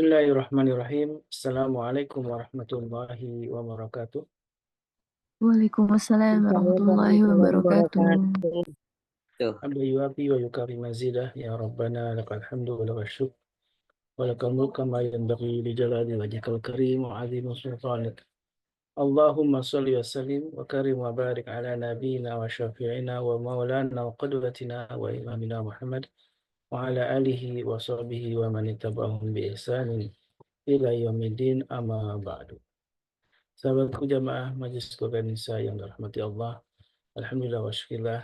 Bismillahirrahmanirrahim. Assalamualaikum warahmatullahi wabarakatuh. Waalaikumsalam warahmatullahi Warahmatullahi wabarakatuh. wabarakatuh. Tuh. Hamda yuwafi wa yukafi mazidah. Ya Rabbana lakal hamdu wa lakal syukr. Wa lakal mulk kama yanbaghi li jalali wajhikal karim wa azimi sultanik. Allahumma salli wa sallim wa karim wa barik ala nabiyyina wa syafi'ina wa maulana wa qudwatina wa imamina Muhammad wa ala alihi wa sahbihi wa man ittaba'ahum bi ihsanin ila yaumiddin amma ba'du. Sahabatku jamaah Majelis Keluarga Nisa yang dirahmati Allah, alhamdulillah wa syukurillah,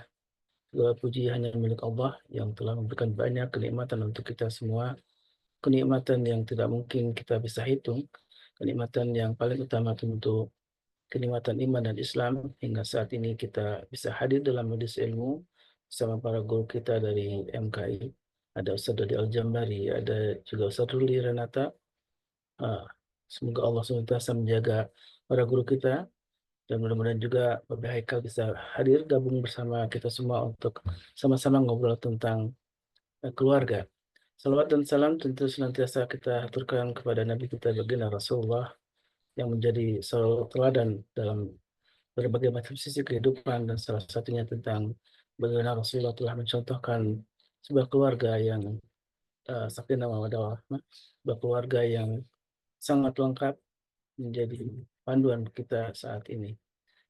segala puji hanya milik Allah yang telah memberikan banyak kenikmatan untuk kita semua, kenikmatan yang tidak mungkin kita bisa hitung, kenikmatan yang paling utama tentu kenikmatan iman dan Islam, hingga saat ini kita bisa hadir dalam majelis ilmu bersama para guru kita dari MKI. Ada Ustaz Dodi Al-Jambari, ada juga Ustaz Ruli Renata. Semoga Allah SWT menjaga para guru kita, dan mudah-mudahan juga Bapak Haikal bisa hadir gabung bersama kita semua untuk sama-sama ngobrol tentang keluarga. Salawat dan salam tentu senantiasa kita aturkan kepada Nabi kita baginda Rasulullah yang menjadi selalu teladan dalam berbagai macam sisi kehidupan, dan salah satunya tentang bagaimana Rasulullah telah mencontohkan sebuah keluarga yang sakinah mawaddah warahmah, sebuah keluarga yang sangat lengkap menjadi panduan kita saat ini.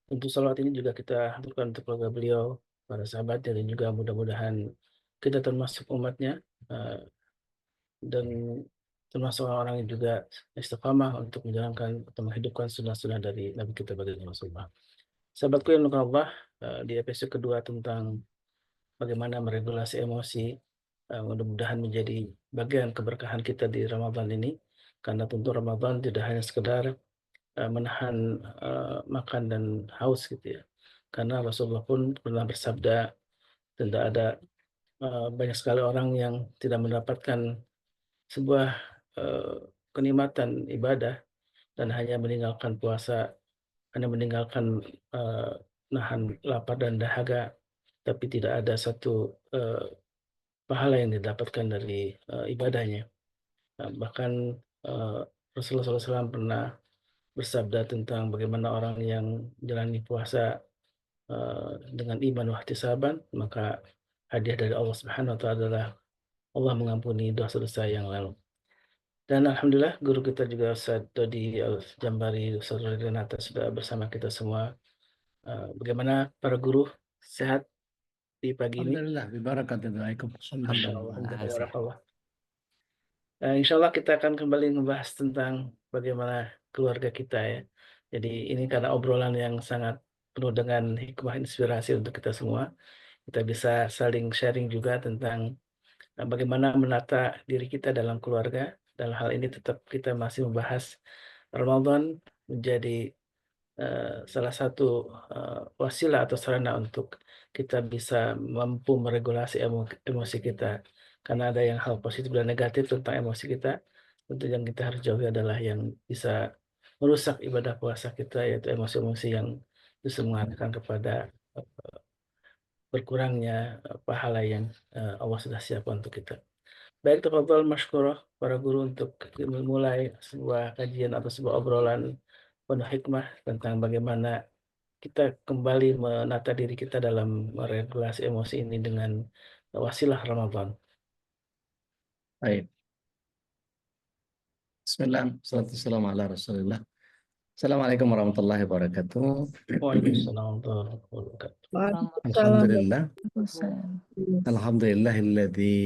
Tentu salawat ini juga kita haturkan untuk keluarga beliau, para sahabatnya, dan juga mudah-mudahan kita termasuk umatnya, dan termasuk orang-orang yang juga istiqamah untuk menjalankan atau menghidupkan sunnah-sunnah dari Nabi kita baginda Rasulullah. Sahabatku yang dimuliakan Allah, di episode kedua tentang bagaimana meregulasi emosi, mudah-mudahan menjadi bagian keberkahan kita di Ramadan ini, karena tentu Ramadan tidak hanya sekedar menahan makan dan haus gitu ya. Karena Rasulullah pun pernah bersabda, tidak ada banyak sekali orang yang tidak mendapatkan sebuah eh, kenikmatan ibadah dan hanya meninggalkan puasa, hanya meninggalkan eh, nahan lapar dan dahaga, tapi tidak ada satu pahala yang didapatkan dari ibadahnya. Bahkan eh, Rasulullah SAW pernah bersabda tentang bagaimana orang yang menjalani puasa dengan iman wa ihtisaban, maka hadiah dari Allah Subhanahu wa taala adalah Allah mengampuni dosa-dosa yang lalu. Dan alhamdulillah guru kita juga Ustaz Dodi Al-Jambari, Ustaz Renata sudah bersama kita semua. Bagaimana para guru, sehat di pagi ini? Alhamdulillah, bibarakatuh. Alhamdulillah, Alhamdulillah. barakallah. Insya Allah kita akan kembali membahas tentang bagaimana keluarga kita ya. Jadi ini karena obrolan yang sangat penuh dengan hikmah inspirasi untuk kita semua. Kita bisa saling sharing juga tentang bagaimana menata diri kita dalam keluarga. Dalam hal ini tetap kita masih membahas Ramadan menjadi salah satu wasilah atau sarana untuk kita bisa mampu meregulasi emosi kita. Karena ada yang hal positif dan negatif tentang emosi kita. Tentu yang kita harus jauhi adalah yang bisa merusak ibadah puasa kita, yaitu emosi-emosi yang justru mengatakan kepada berkurangnya pahala yang Allah sudah siapkan untuk kita. Baik, tafadhol masykurah para guru untuk memulai sebuah kajian atau sebuah obrolan penuh hikmah tentang bagaimana kita kembali menata diri kita dalam meregulasi emosi ini dengan wasilah Ramadan. Baik. Bismillah, salatu wassalamu ala Rasulillah. Assalamualaikum warahmatullahi wabarakatuh. Waalaikumsalam warahmatullahi wabarakatuh. Alhamdulillah. Waalaikumsalam. Alhamdulillahilladzi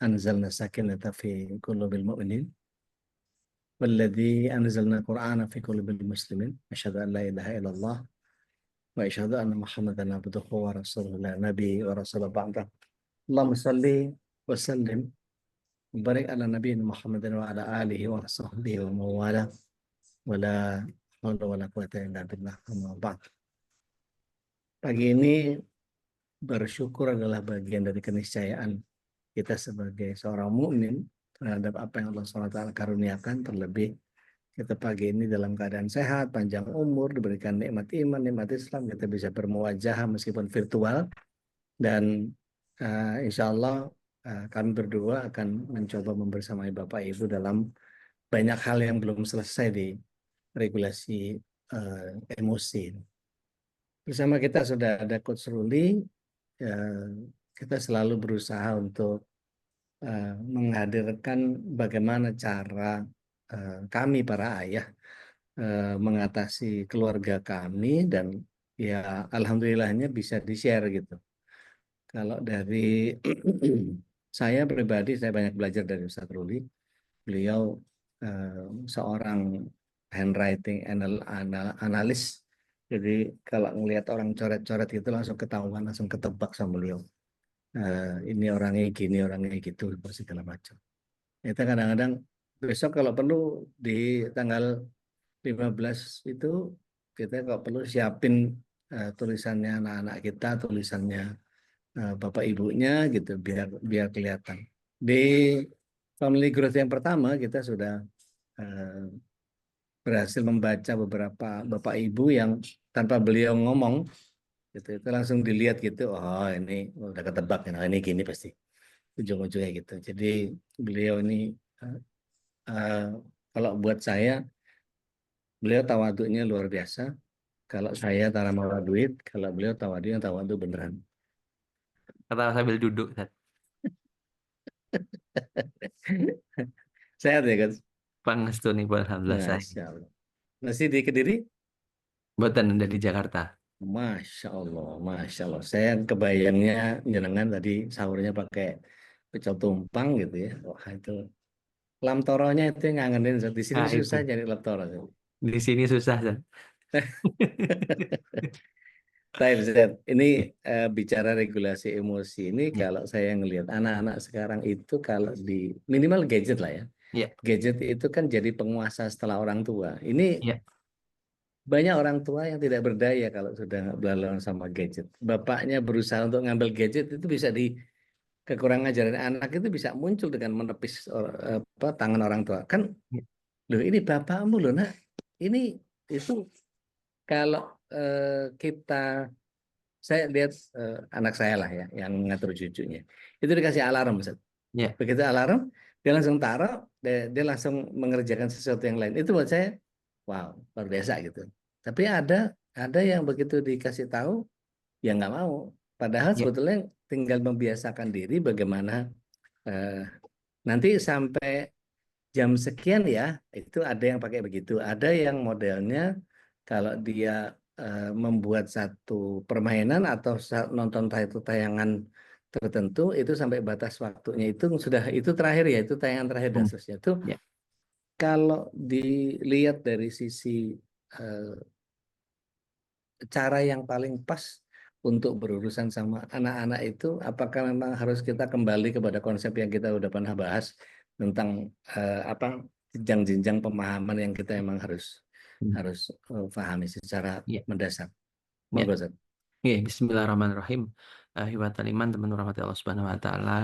anzalna sakinata fi qulubil mu'minin walladzi anzalna qur'ana fi qulubil muslimin. Asyhadu an la ilaha illallah wa asyhadu anna Muhammadan abduhu wa rasuluhu la nabi wa rasulullah ba'da. Allahumma salli wa sallim barik ala nabiyina Muhammadin wa ala alihi wa sahbihi wa mawala wala haula wala quwata illa billah amma ba'd. Pagi ini bersyukur adalah bagian dari keniscayaan kita sebagai seorang mukmin terhadap apa yang Allah SWT karuniakan, terlebih kita pagi ini dalam keadaan sehat, panjang umur, diberikan nikmat iman, nikmat Islam, kita bisa bermuwajahah meskipun virtual, dan insya Allah kami berdua akan mencoba membersamai Bapak Ibu dalam banyak hal yang belum selesai di regulasi emosi. Bersama kita sudah ada Coach Ruli, eh, kita selalu berusaha untuk menghadirkan bagaimana cara kami para ayah mengatasi keluarga kami dan ya alhamdulillahnya bisa di-share gitu. Kalau dari saya pribadi, saya banyak belajar dari Ustadz Ruli. Beliau seorang handwriting analis. Jadi kalau ngelihat orang coret-coret itu langsung ketahuan, langsung ketebak sama beliau. Ini orangnya gini, orangnya gitu, segala macam. Kita kadang-kadang besok kalau perlu di tanggal 15 itu kita kalau perlu siapin tulisannya anak-anak kita, tulisannya bapak ibunya gitu biar biar kelihatan. Di family growth yang pertama kita sudah eh, berhasil membaca beberapa bapak ibu yang tanpa beliau ngomong gitu itu langsung dilihat gitu. Oh, ini udah ketebak, nah, ini gini pasti ujung-ujungnya gitu. Jadi beliau ini eh, eh, kalau buat saya beliau tawaduknya luar biasa. Kalau saya tara mawa duit, kalau beliau tawaduknya tawaduk beneran. Kata sambil duduk, Ustaz. Sehat ya kan? Pangestu alhamdulillah saya. Masya Allah. Masih di Kediri? Mboten dari Jakarta. Masya Allah, Masya Allah. Saya kebayangnya jenengan tadi sahurnya pakai pecel tumpang gitu ya. Wah itu lam toronya itu yang ngangenin. Di sini Nah, itu. susah jadi lam toro. Di sini susah, Ustaz. Tapi Zed, ini bicara regulasi emosi ini Ya, kalau saya ngelihat anak-anak sekarang itu kalau di minimal gadget lah ya. ya, Gadget itu kan jadi penguasa setelah orang tua. Ini ya. banyak orang tua yang tidak berdaya kalau sudah berlalu sama gadget. Bapaknya berusaha untuk ngambil gadget itu bisa di kekurangan ajaran anak itu bisa muncul dengan menepis tangan orang tua. Kan, Ya. loh ini bapakmu loh nak. Ini itu kalau kita saya lihat anak saya lah ya yang mengatur cucunya. Itu dikasih alarm, Ustaz. Ya. Begitu alarm, dia langsung taruh, dia langsung mengerjakan sesuatu yang lain. Itu buat saya, wow, luar biasa gitu. Tapi ada yang begitu dikasih tahu, ya nggak mau. Padahal Ya. sebetulnya tinggal membiasakan diri bagaimana eh, nanti sampai jam sekian ya, itu ada yang pakai begitu. Ada yang modelnya kalau dia membuat satu permainan atau nonton itu tayangan tertentu itu sampai batas waktunya itu sudah itu terakhir ya, itu tayangan terakhir dan Hmm. seterusnya. Itu Ya. kalau dilihat dari sisi eh, cara yang paling pas untuk berurusan sama anak-anak itu, apakah memang harus kita kembali kepada konsep yang kita udah pernah bahas tentang apa jenjang-jenjang pemahaman yang kita memang harus Hmm. harus pahami secara Ya. mendasar. Ya. Monggo, Ustaz. Ya, Bismillahirrahmanirrahim. Hibatan iman, teman rahmati Allah Subhanahu wa taala.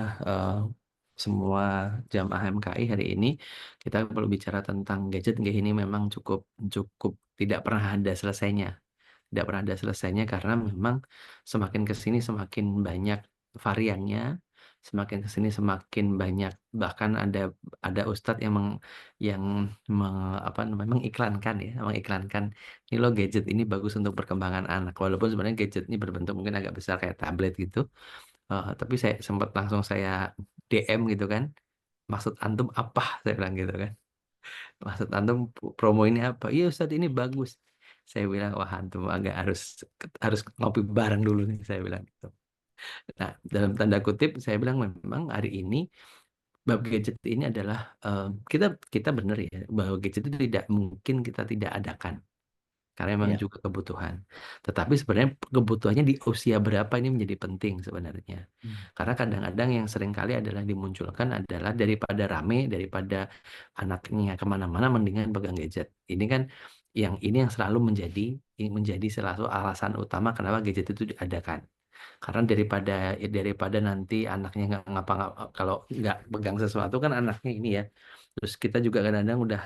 Semua jamaah MKI hari ini kita perlu bicara tentang gadget. Gadget ini memang cukup cukup tidak pernah ada selesainya. Tidak pernah ada selesainya karena memang semakin ke sini semakin banyak variannya, semakin ke sini semakin banyak, bahkan ada ustadz yang apa namanya mengiklankan ini loh gadget ini bagus untuk perkembangan anak, walaupun sebenarnya gadget ini berbentuk mungkin agak besar kayak tablet gitu. Tapi saya sempat langsung saya DM gitu kan, maksud antum apa, saya bilang gitu kan, maksud antum promo ini apa? Iya Ustadz ini bagus. Saya bilang wah antum agak harus harus ngopi bareng dulu nih, saya bilang gitu. Nah, dalam tanda kutip saya bilang memang hari ini bab gadget ini adalah kita kita benar ya bahwa gadget itu tidak mungkin kita tidak adakan karena memang Ya. juga kebutuhan. Tetapi sebenarnya kebutuhannya di usia berapa ini menjadi penting sebenarnya. Karena kadang-kadang yang seringkali adalah dimunculkan adalah daripada rame, daripada anaknya kemana-mana, mendingan pegang gadget. Ini kan yang selalu menjadi salah satu alasan utama kenapa gadget itu diadakan. Karena daripada nanti anaknya nggak ngapa-ngapa, kalau nggak pegang sesuatu kan anaknya ini ya. Terus kita juga kadang-kadang udah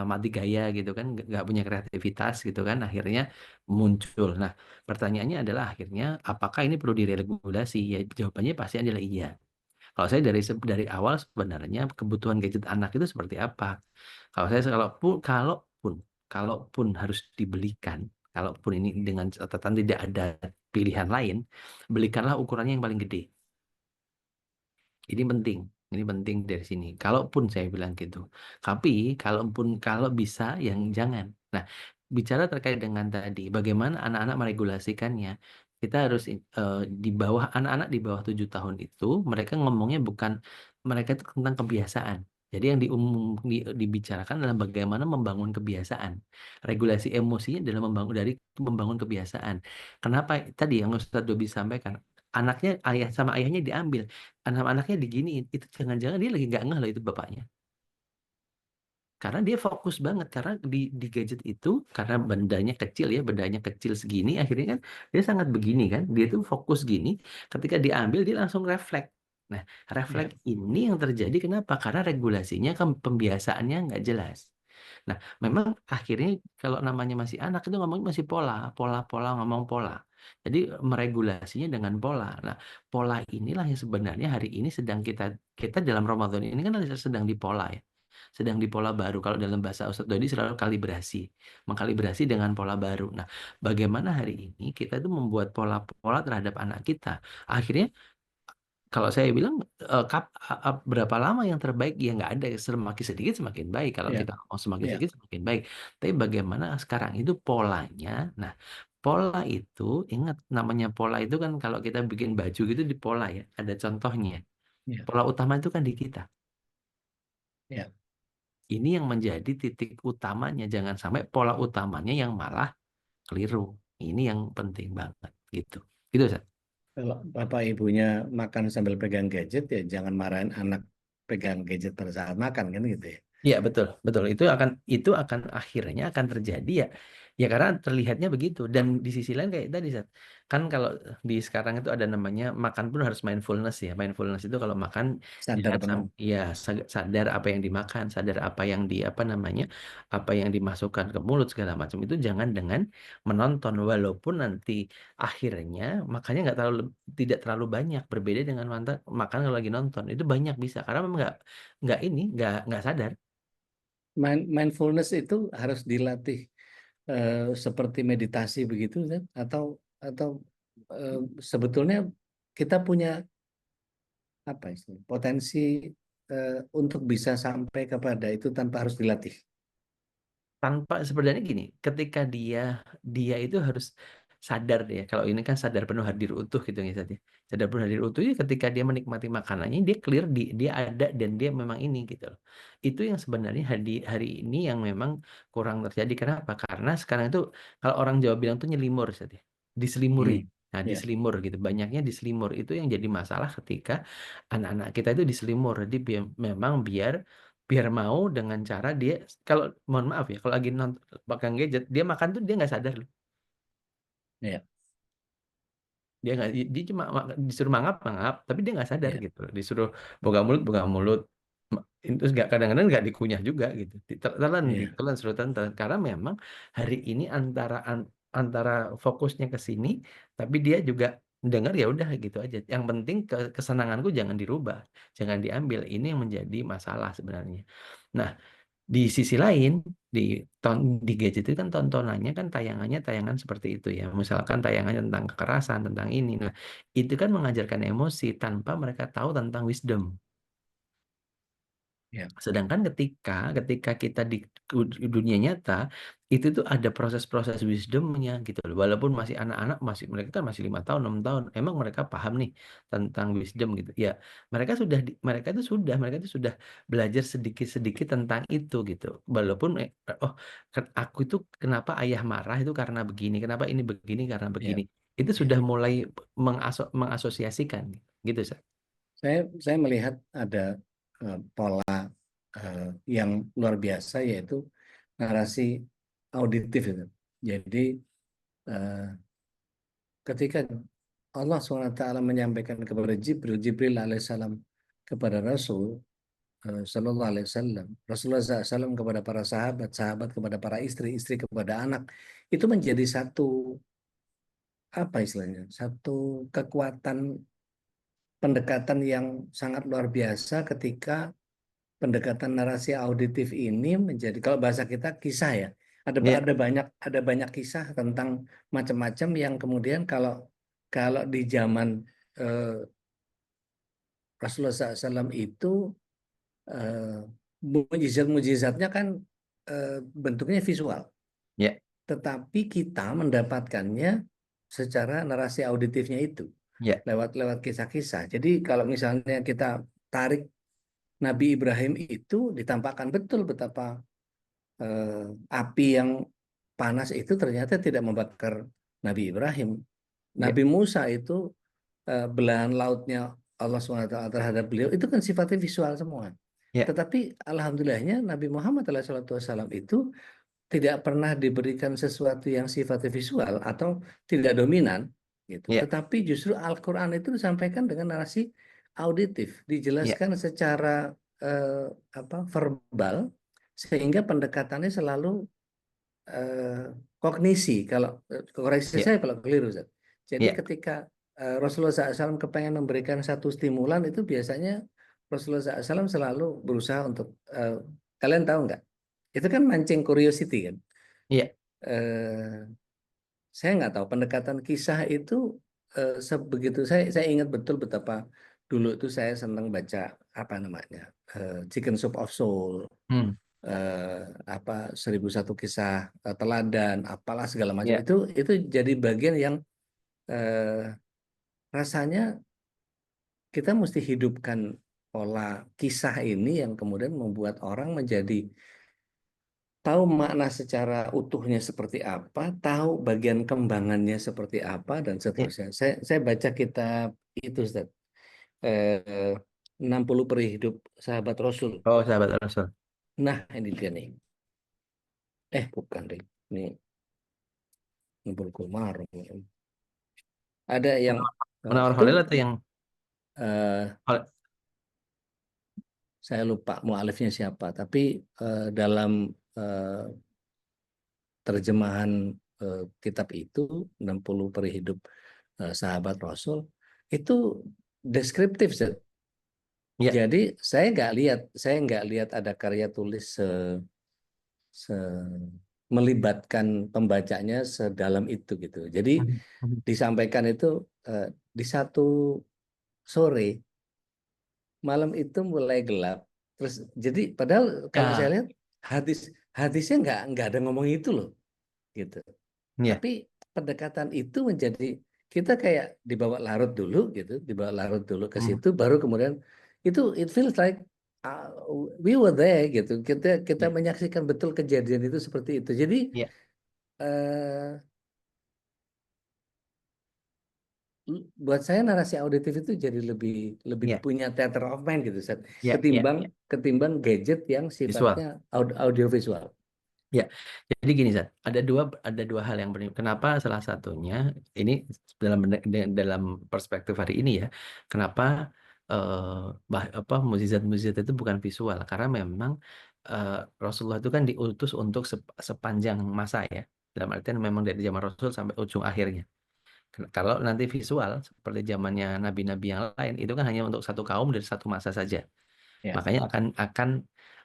mati gaya gitu kan, nggak punya kreativitas gitu kan, akhirnya muncul. Nah, pertanyaannya adalah akhirnya apakah ini perlu diregulasi? Ya, jawabannya pasti adalah iya. Kalau saya dari awal sebenarnya kebutuhan gadget anak itu seperti apa? Kalau saya kalaupun harus dibelikan, kalaupun ini dengan catatan tidak ada pilihan lain, belikanlah ukurannya yang paling gede. Ini penting. Ini penting dari sini. Kalaupun saya bilang gitu. Tapi kalau bisa yang jangan. Nah, bicara terkait dengan tadi, bagaimana anak-anak meregulasikannya. Kita harus di bawah anak-anak di bawah 7 tahun itu, mereka ngomongnya bukan mereka itu tentang kebiasaan. Jadi yang dibicarakan adalah bagaimana membangun kebiasaan. Regulasi emosinya adalah membangun kebiasaan. Kenapa tadi yang Ustadz Dobi sampaikan, anaknya ayah sama ayahnya diambil, anak-anaknya diginiin, itu jangan-jangan dia lagi nggak ngeh loh itu bapaknya. Karena dia fokus banget, karena di gadget itu, karena bendanya kecil segini, akhirnya kan dia sangat begini kan, dia tuh fokus gini, ketika diambil dia langsung refleks. Nah, Ya, refleks ini yang terjadi kenapa? Karena regulasinya kan pembiasaannya nggak jelas. Nah, memang akhirnya kalau namanya masih anak itu ngomongnya masih pola ngomong pola. Jadi meregulasinya dengan pola. Nah, pola inilah yang sebenarnya hari ini sedang kita dalam Ramadan ini kan sedang di pola ya. Sedang di pola baru. Kalau dalam bahasa Ustadz Dodi selalu kalibrasi. Mengkalibrasi dengan pola baru. Nah, bagaimana hari ini kita itu membuat pola-pola terhadap anak kita. Akhirnya kalau saya bilang berapa lama yang terbaik ya nggak ada, semakin sedikit semakin baik kalau ya, kita mau semakin ya, sedikit semakin baik, tapi bagaimana sekarang itu polanya. Nah, pola itu ingat, namanya pola itu kan kalau kita bikin baju gitu di pola ya ada contohnya. ya, Pola utama itu kan di kita. ya. Ini yang menjadi titik utamanya, jangan sampai pola utamanya yang malah keliru. Ini yang penting banget gitu gitu Ustaz. Kalau bapak ibunya makan sambil pegang gadget, ya jangan marahin anak pegang gadget pada saat makan kan gitu ya. Iya betul betul, itu akan akhirnya akan terjadi ya, ya karena terlihatnya begitu. Dan di sisi lain kayak tadi Sat, kan kalau di sekarang itu ada namanya makan pun harus mindfulness ya. Mindfulness itu kalau makan Sadar jangan penuh. ya sadar apa yang dimakan, sadar apa yang apa namanya, apa yang dimasukkan ke mulut segala macam itu, jangan dengan menonton, walaupun nanti akhirnya makannya tidak terlalu banyak, berbeda dengan makan kalau lagi nonton itu banyak bisa, karena memang nggak sadar. Mindfulness itu harus dilatih seperti meditasi begitu, Zat? Atau eh, sebetulnya kita punya apa istilah potensi untuk bisa sampai kepada itu tanpa harus dilatih. Tanpa sebenarnya gini, ketika dia itu harus sadar ya, kalau ini kan sadar penuh hadir utuh gitu ya tadi. Sadar penuh hadir utuh itu ketika dia menikmati makanannya, dia clear, dia ada dan dia memang ini gitu loh. Itu yang sebenarnya hari ini yang memang kurang terjadi. Kenapa? Karena sekarang itu kalau orang Jawa bilang tuh nyelimur tadi, diselimuri. Hmm. Nah, Ya, diselimur gitu. Banyaknya diselimur, itu yang jadi masalah ketika anak-anak kita itu diselimur. Jadi memang biar biar mau dengan cara dia, kalau mohon maaf ya, kalau lagi nonton pegang gadget dia makan tuh dia nggak sadar loh. ya, Dia nggak, dia cuma disuruh mangap mangap tapi dia nggak sadar ya, gitu loh. Disuruh buka mulut, terus nggak, kadang-kadang nggak dikunyah juga gitu, ya, ditelan suruh telan, karena memang hari ini antara fokusnya ke sini tapi dia juga dengar ya udah gitu aja, yang penting kesenanganku jangan dirubah, jangan diambil. Ini yang menjadi masalah sebenarnya. Nah, di sisi lain, di di gadget itu kan tontonannya kan tayangannya tayangan seperti itu ya. Misalkan tayangan tentang kekerasan, tentang ini. Nah, itu kan mengajarkan emosi tanpa mereka tahu tentang wisdom. ya, Sedangkan ketika kita di dunia nyata itu tuh ada proses-proses wisdomnya gitu loh. Walaupun masih anak-anak, mereka kan masih 5 tahun 6 tahun, emang mereka paham nih tentang wisdom gitu. Ya mereka itu sudah belajar sedikit-sedikit tentang itu gitu. Walaupun oh aku itu kenapa ayah marah itu karena begini, kenapa ini begini karena begini. ya, Itu ya. sudah mulai mengasosiasikan gitu, Sat. Saya melihat ada pola yang luar biasa yaitu narasi auditif itu. Jadi eh, ketika Allah SWT menyampaikan kepada Jibril, Jibril alaihissalam kepada Rasul Sallallahu Alaihi Wasallam, Rasulullah SAW kepada para sahabat, sahabat kepada para istri, istri kepada anak, itu menjadi satu apa istilahnya, satu kekuatan pendekatan yang sangat luar biasa ketika pendekatan narasi auditif ini menjadi, kalau bahasa kita, kisah ya. Ada Ya, ada banyak kisah tentang macam-macam yang kemudian kalau kalau di zaman eh, Rasulullah SAW itu eh, mujizat-mujizatnya kan bentuknya visual, ya, tetapi kita mendapatkannya secara narasi auditifnya itu ya, lewat lewat kisah-kisah. Jadi kalau misalnya kita tarik Nabi Ibrahim itu, ditampakkan betul betapa eh, api yang panas itu ternyata tidak membakar Nabi Ibrahim. ya, Nabi Musa itu belahan lautnya Allah SWT terhadap beliau itu kan sifatnya visual semua. ya, Tetapi alhamdulillahnya Nabi Muhammad SAW itu tidak pernah diberikan sesuatu yang sifatnya visual atau tidak dominan gitu. ya, Tetapi justru Al-Qur'an itu disampaikan dengan narasi auditif, ya, dijelaskan secara verbal, sehingga pendekatannya selalu eh, kognisi. Kalau koreksi ya, saya kalau keliru, Ustaz. Jadi ya, ketika Rasulullah SAW kepengen memberikan satu stimulan, itu biasanya Rasulullah SAW selalu berusaha untuk kalian tahu nggak? Itu kan mancing curiosity kan. ya, Eh, saya nggak tahu pendekatan kisah itu sebegitu, saya ingat betul betapa dulu itu saya senang baca apa namanya, Chicken Soup of Soul, hmm, eh, apa 1001 kisah teladan, apalah segala macam, ya, itu jadi bagian yang eh, rasanya kita mesti hidupkan pola kisah ini yang kemudian membuat orang menjadi tahu makna secara utuhnya seperti apa, tahu bagian kembangannya seperti apa, dan ya. seterusnya. Saya baca kitab itu, Ustaz. Eh, 60 peri hidup sahabat Rasul. Oh, sahabat Rasul. Nah, ini dia nih. Bukan deh. Ini 60 Kumar. Ada yang Menawar itu Khalil atau yang eh, Khalil? saya lupa mualifnya siapa, tapi dalam eh, terjemahan kitab itu 60 peri hidup sahabat Rasul itu deskriptif, Zat. Ya, Jadi saya nggak lihat ada karya tulis se- melibatkan pembacanya sedalam itu gitu. Jadi hmm, hmm. disampaikan itu eh, di satu sore, malam itu mulai gelap. Terus jadi padahal kalau saya Ya, lihat hadisnya nggak ada ngomong itu loh gitu. ya, Tapi pendekatan itu menjadi kita kayak dibawa larut dulu gitu, dibawa larut dulu ke hmm, situ, baru kemudian itu it feels like uh, we were there gitu. Kita kita ya, menyaksikan betul kejadian itu seperti itu. Jadi ya, eh, buat saya narasi auditif itu jadi lebih lebih ya, punya theater of mind gitu, Seth. ya, ya, Ketimbang ya. ketimbang gadget yang sifatnya Visual. audiovisual. Ya, jadi gini, Zat. Ada dua hal yang berbeda. Kenapa salah satunya ini dalam perspektif hari ini ya, kenapa mukjizat-mukjizat itu bukan visual? Karena memang eh, Rasulullah itu kan diutus untuk sepanjang masa ya. Dalam artian memang dari zaman Rasul sampai ujung akhirnya. Kalau nanti visual seperti zamannya nabi-nabi yang lain itu kan hanya untuk satu kaum dari satu masa saja. Ya, Makanya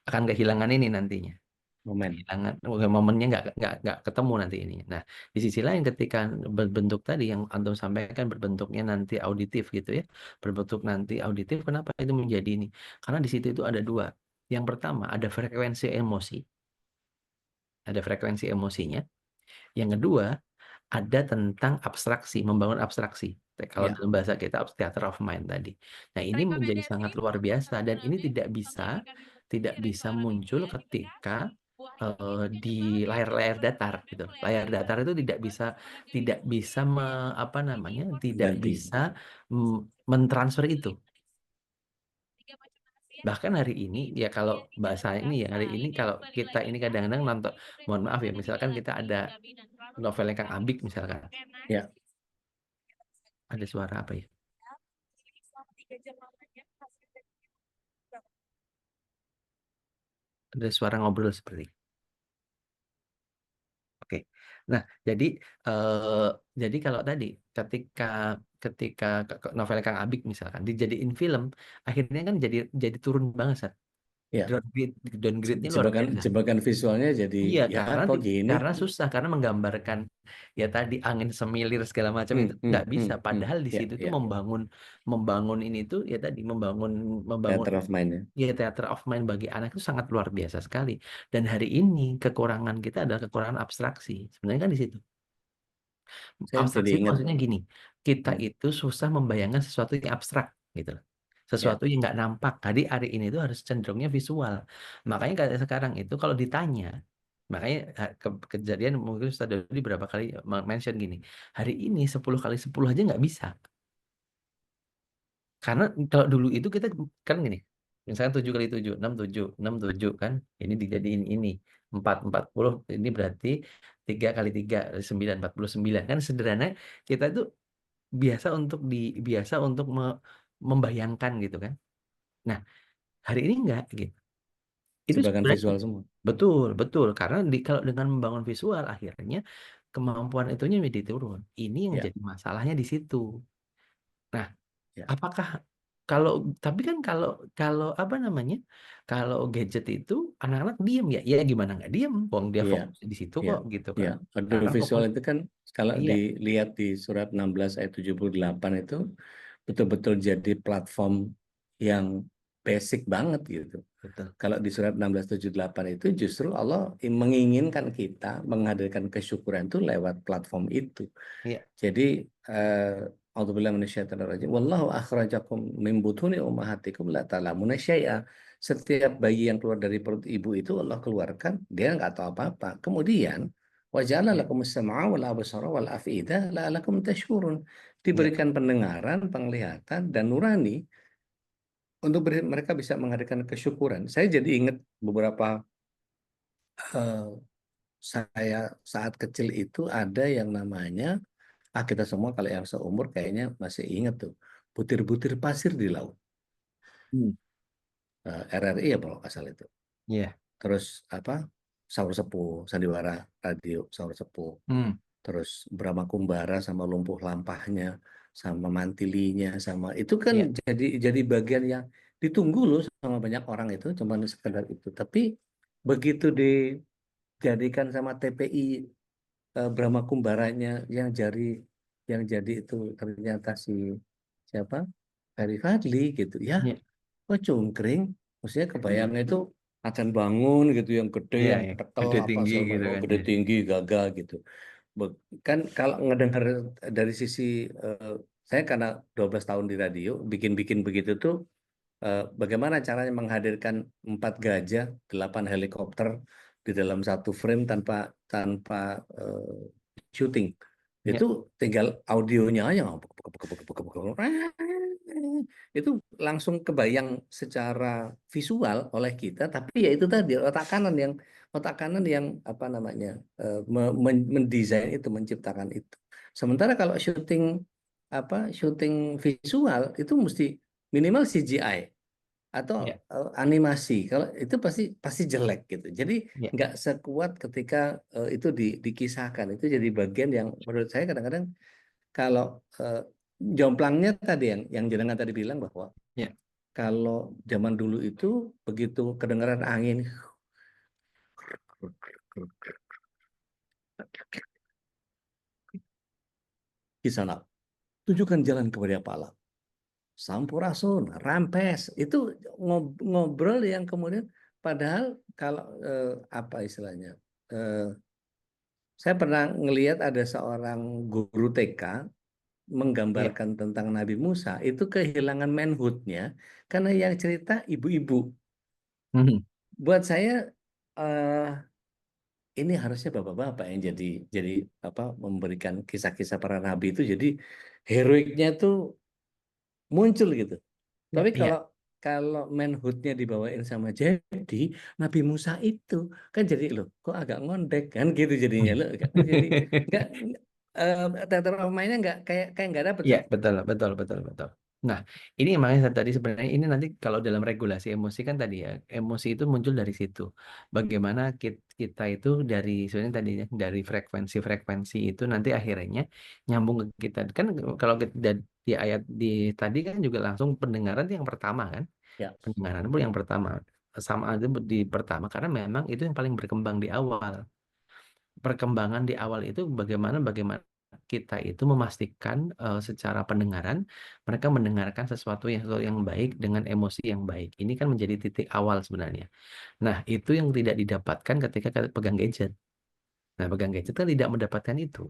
akan kehilangan ini nantinya, momen. kehilangan momennya nggak ketemu nanti ini. Nah, di sisi lain ketika berbentuk tadi yang antum sampaikan berbentuknya nanti auditif gitu ya, berbentuk nanti auditif, kenapa itu menjadi ini? Karena di situ itu ada dua. Yang pertama ada frekuensi emosinya. Yang kedua ada tentang abstraksi, membangun abstraksi. Kalau Ya, dalam bahasa kita theater of mind tadi. Nah, ini menjadi sangat luar biasa dan ini tidak bisa muncul ketika di layar-layar datar gitu. Layar datar itu tidak bisa apa namanya? Tidak ganti. bisa mentransfer itu. Bahkan hari ini ya kalau bahasa ini ya hari ini kalau kita ini kadang-kadang nonton, mohon maaf ya, misalkan kita ada novelnya Kang Abik misalkan, Ya, ada suara apa ya? Ada suara ngobrol seperti Oke. Nah, jadi kalau tadi ketika ketika novel Kang Abik misalkan dijadiin film, akhirnya kan jadi turun banget, Sat. Ya, Downgrade-nya luar jebakan biasa. jebakan visualnya jadi Iya, ya kok gini. karena susah, karena menggambarkan ya tadi angin semilir segala macam itu nggak bisa. Padahal di Ya, situ tuh ya. membangun membangun ini tuh ya tadi membangun membangun Theater of mind ya. ya theater of mind bagi anak itu sangat luar biasa sekali. Dan hari ini kekurangan kita adalah kekurangan abstraksi. Sebenarnya kan di situ. Saya jadi Abstraksi itu ingat. maksudnya gini, kita Ya, itu susah membayangkan sesuatu yang abstrak gitu loh. ya, Sesuatu yang nggak nampak. Jadi hari ini itu harus cenderungnya visual. Makanya kayak sekarang itu kalau ditanya, makanya kejadian mungkin Ustaz Dodi berapa kali mention gini, hari ini 10 kali 10 aja nggak bisa. Karena kalau dulu itu kita kan gini, misalkan 7 kali 7, 6 7 kan, ini dijadiin ini, 40, ini berarti 3 kali 3, 9, 49. Kan sederhana, kita itu biasa untuk membayangkan gitu kan. Nah, hari ini enggak gitu. Itu jebakan sebenarnya visual semua. betul, betul. Karena kalau dengan membangun visual akhirnya kemampuan itunya menjadi turun. Ini yang Ya, jadi masalahnya di situ. Nah, ya, apakah kalau tapi kan kalau kalau apa namanya? Kalau gadget itu anak-anak diem ya. Ya gimana nggak diem? Wong dia iya, fokus di situ iya, kok gitu iya. kan. Audio Karena visual fokus itu kan kalau iya, dilihat di surat 16 ayat 78 itu betul-betul jadi platform yang basic banget gitu. betul. Kalau di surat 16:78 itu justru Allah menginginkan kita menghadirkan kesyukuran itu lewat platform itu. Iya, Jadi A'udzubillahi minasyaitonirrajim. Wallahu akhrajakum min butuni ummahatikum la ta'lamuna syai'a. Setiap bayi yang keluar dari perut ibu itu Allah keluarkan, dia nggak tahu apa-apa. Kemudian wa ja'ala iya, lakumus sam'a wal absara wal af'idah la'allakum tashkurun. iya, Diberikan pendengaran, penglihatan dan nurani untuk mereka bisa menghadirkan kesyukuran. Saya jadi ingat beberapa eh, saya saat kecil itu ada yang namanya kita semua kalau yang seumur kayaknya masih ingat tuh butir-butir pasir di laut. hmm, RRI ya kalau nggak salah itu. iya, Terus apa Saur Sepuh, Sandiwara Radio Saur Sepuh. hmm, Terus Brahma Kumbara sama Lumpuh Lampahnya, sama Mantilinya, sama itu kan iya, jadi bagian yang ditunggu loh sama banyak orang itu, cuman sekedar itu. Tapi begitu dijadikan sama TPI Brahma Kumbaranya yang jadi itu ternyata si siapa Ferry Fadli gitu ya, iya, kok cungkring, maksudnya kebayangnya itu akan bangun gitu yang gede iya, yang iya. tekel Gede apa tinggi segala gitu macam, oh, kan. gede Iya. tinggi gagah gitu. Kan kalau ngedengar dari sisi eh, saya karena 12 tahun di radio bikin-bikin begitu tuh bagaimana caranya menghadirkan 4 gajah, 8 helikopter di dalam satu frame tanpa tanpa syuting. Iya, Itu tinggal audionya aja itu langsung kebayang secara visual oleh kita, tapi ya itu tadi otak kanan yang apa namanya mendesain itu, menciptakan itu. Sementara kalau syuting visual itu mesti minimal CGI atau iya, animasi. Kalau itu pasti pasti jelek gitu. Jadi iya, nggak sekuat ketika itu dikisahkan. Itu jadi bagian yang menurut saya kadang-kadang kalau eh, jomplangnya tadi yang jenengan tadi bilang bahwa iya, kalau zaman dulu itu begitu kedengaran angin di sana, tujukan jalan kepada Pala. Sampurasun, rampes, itu ngobrol yang kemudian padahal kalau apa istilahnya, eh, saya pernah ngelihat ada seorang guru TK iya. menggambarkan tentang Nabi Musa itu kehilangan manhood-nya karena yang cerita ibu-ibu. Mhm. Buat saya eh, ini harusnya bapak-bapak yang jadi apa memberikan kisah-kisah para nabi itu jadi heroiknya tuh muncul gitu. Iya, Tapi iya. kalau kalau manhood-nya dibawain sama jadi Nabi Musa itu kan jadi loh kok agak ngondek kan gitu jadinya loh kan jadi nggak teater of mind-nya nggak kayak nggak dapet Iya, Sat. betul, betul, betul, betul. Nah, ini makanya tadi sebenarnya ini nanti kalau dalam regulasi emosi kan tadi ya, emosi itu muncul dari situ. Bagaimana kita itu dari sebenarnya tadi ya, dari frekuensi-frekuensi itu nanti akhirnya nyambung ke kita. Kan kalau di ayat di tadi kan juga langsung pendengaran itu yang pertama kan. Ya. Pendengaran pun yang pertama. Sama aja di pertama karena memang itu yang paling berkembang di awal. Perkembangan di awal itu bagaimana bagaimana kita itu memastikan secara pendengaran mereka mendengarkan sesuatu yang baik dengan emosi yang baik. Ini kan menjadi titik awal sebenarnya. Nah, itu yang tidak didapatkan ketika kita pegang gadget. Nah, pegang gadget kan tidak mendapatkan itu.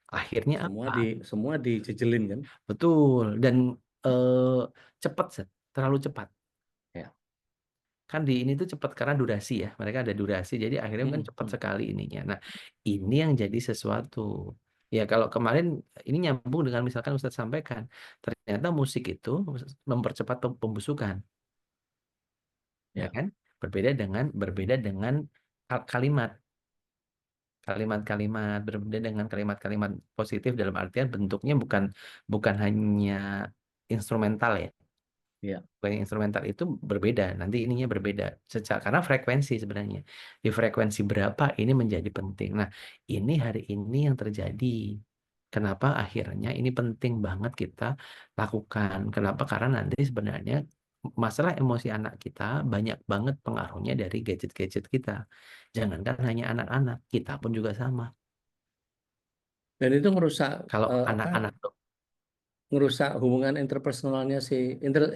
Akhirnya apa? Semua dijejelin kan? Betul. Dan eh, cepat, Zat. Terlalu cepat. Ya. Kan di ini tuh cepat karena durasi ya. Mereka ada durasi, jadi akhirnya kan cepat sekali ininya. Nah, ini yang jadi sesuatu. Ya kalau kemarin ini nyambung dengan misalkan Ustadz sampaikan, ternyata musik itu mempercepat pembusukan, ya Ya. kan? Berbeda dengan kalimat. Kalimat-kalimat berbeda dengan kalimat-kalimat positif dalam artian bentuknya bukan bukan hanya instrumental ya. Ya. Instrumental itu berbeda, nanti ininya berbeda secara karena frekuensi sebenarnya. Di frekuensi berapa ini menjadi penting. Nah, ini hari ini yang terjadi. Kenapa akhirnya ini penting banget kita lakukan? Kenapa? Karena nanti sebenarnya masalah emosi anak kita banyak banget pengaruhnya dari gadget-gadget kita. Jangankan hanya anak-anak, kita pun juga sama. Dan itu ngerusak Kalau apa? anak-anak tuh, Ngerusak hubungan interpersonalnya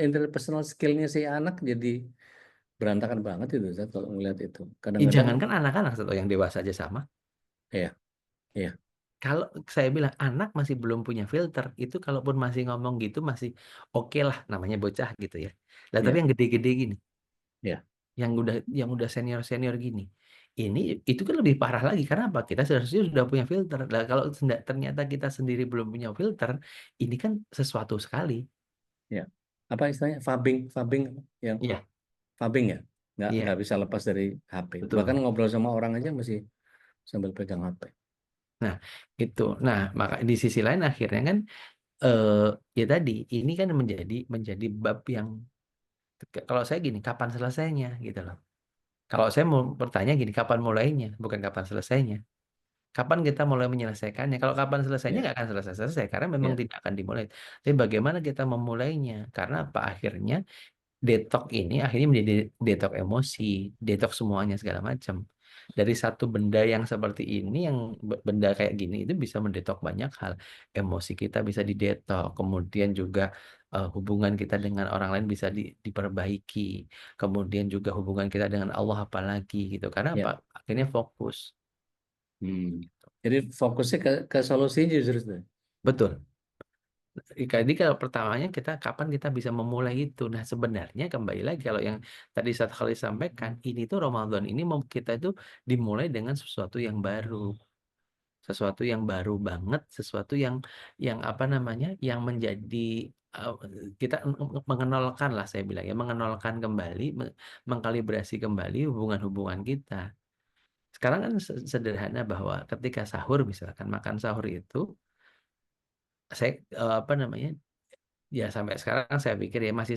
interpersonal skillnya si anak jadi berantakan banget itu Zat, kalau ngeliat itu. Kadang-kadang jangankan anak-anak atau yang dewasa aja sama. ya, ya, Kalau saya bilang anak masih belum punya filter, itu kalaupun masih ngomong gitu masih oke lah namanya bocah gitu ya. Lah tapi ya, yang gede-gede gini, ya, yang udah senior-senior gini, ini itu kan lebih parah lagi karena apa? Kita seharusnya sudah punya filter. Lah kalau ternyata kita sendiri belum punya filter, ini kan sesuatu sekali. ya. Apa istilahnya? Fubbing yang Iya, fubbing ya. Nggak iya, bisa lepas dari HP. Bahkan betul. ngobrol sama orang aja masih sambil pegang HP. Nah, itu. Nah, maka di sisi lain akhirnya kan eh ya tadi ini kan menjadi bab yang kalau saya gini, kapan selesainya gitu loh. Kalau saya mau bertanya gini, kapan mulainya, bukan kapan selesainya. Kapan kita mulai menyelesaikannya? Kalau kapan selesainya Ya, nggak akan selesai-selesai karena memang ya, tidak akan dimulai. Tapi bagaimana kita memulainya? Karena apa? Akhirnya detok ini akhirnya menjadi detok emosi, detok semuanya segala macam. Dari satu benda yang seperti ini, yang benda kayak gini itu bisa mendetok banyak hal. Emosi kita bisa didetok, kemudian juga hubungan kita dengan orang lain bisa diperbaiki, kemudian juga hubungan kita dengan Allah apalagi gitu. Karena apa? ya. Akhirnya fokus. Hmm. Jadi fokusnya ke solusinya justru. Betul. Jadi kalau pertamanya kapan kita bisa memulai itu. Nah sebenarnya kembali lagi kalau yang tadi satu kali sampaikan ini tuh Ramadan ini mau kita itu dimulai dengan sesuatu yang baru, sesuatu yang baru banget, sesuatu yang apa namanya, yang menjadi uh, kita mengenalkan lah saya bilang ya, mengenalkan kembali, mengkalibrasi kembali hubungan-hubungan kita. Sekarang kan sederhana bahwa ketika sahur misalkan makan sahur itu saya apa namanya ya sampai sekarang saya pikir ya masih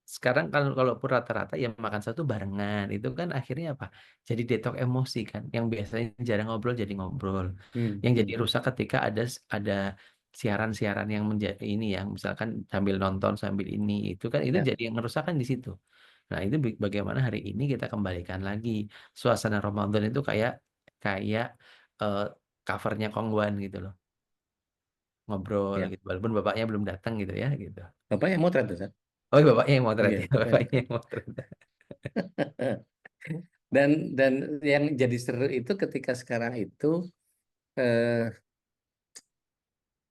sekarang kalaupun rata-rata ya makan satu barengan itu kan akhirnya apa? Jadi detok emosi kan. Yang biasanya jarang ngobrol jadi ngobrol. Hmm. Yang jadi Hmm. rusak ketika ada siaran-siaran yang menjadi ini yang misalkan sambil nonton sambil ini itu kan itu Ya. jadi yang ngerusak kan di situ. Nah, itu bagaimana hari ini kita kembalikan lagi suasana Ramadan itu kayak kayak eh, covernya Kongguan gitu loh. Ngobrol Ya. gitu walaupun bapaknya belum datang gitu ya gitu. Bapaknya motret tuh, Zat. Oh, bapaknya yang motret Iya, ya, bapaknya bapaknya motret. yang motret. Dan yang jadi seru itu ketika sekarang itu eh,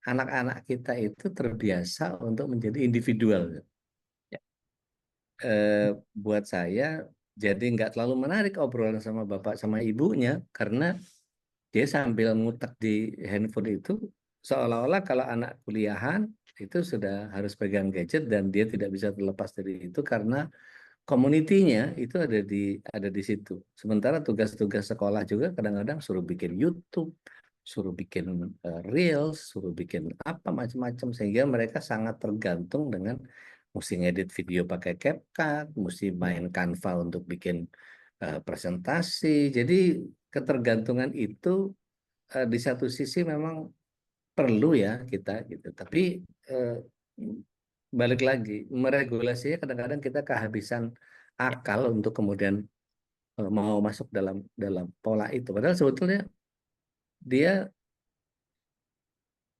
anak-anak kita itu terbiasa untuk menjadi individual. Ya, Eh, Buat saya jadi nggak terlalu menarik obrolan sama bapak sama ibunya karena dia sambil ngutak di handphone itu seolah-olah kalau anak kuliahan itu sudah harus pegang gadget dan dia tidak bisa terlepas dari itu karena komunitinya itu ada di situ. Sementara tugas-tugas sekolah juga kadang-kadang suruh bikin YouTube, suruh bikin reels, suruh bikin apa macam-macam, sehingga mereka sangat tergantung dengan mesti ngedit video pakai CapCut, mesti main Canva untuk bikin presentasi. Jadi ketergantungan itu di satu sisi memang perlu ya kita gitu. Tapi eh, balik lagi meregulasinya kadang-kadang kita kehabisan Ya, akal untuk kemudian mau masuk dalam dalam pola itu. Padahal sebetulnya dia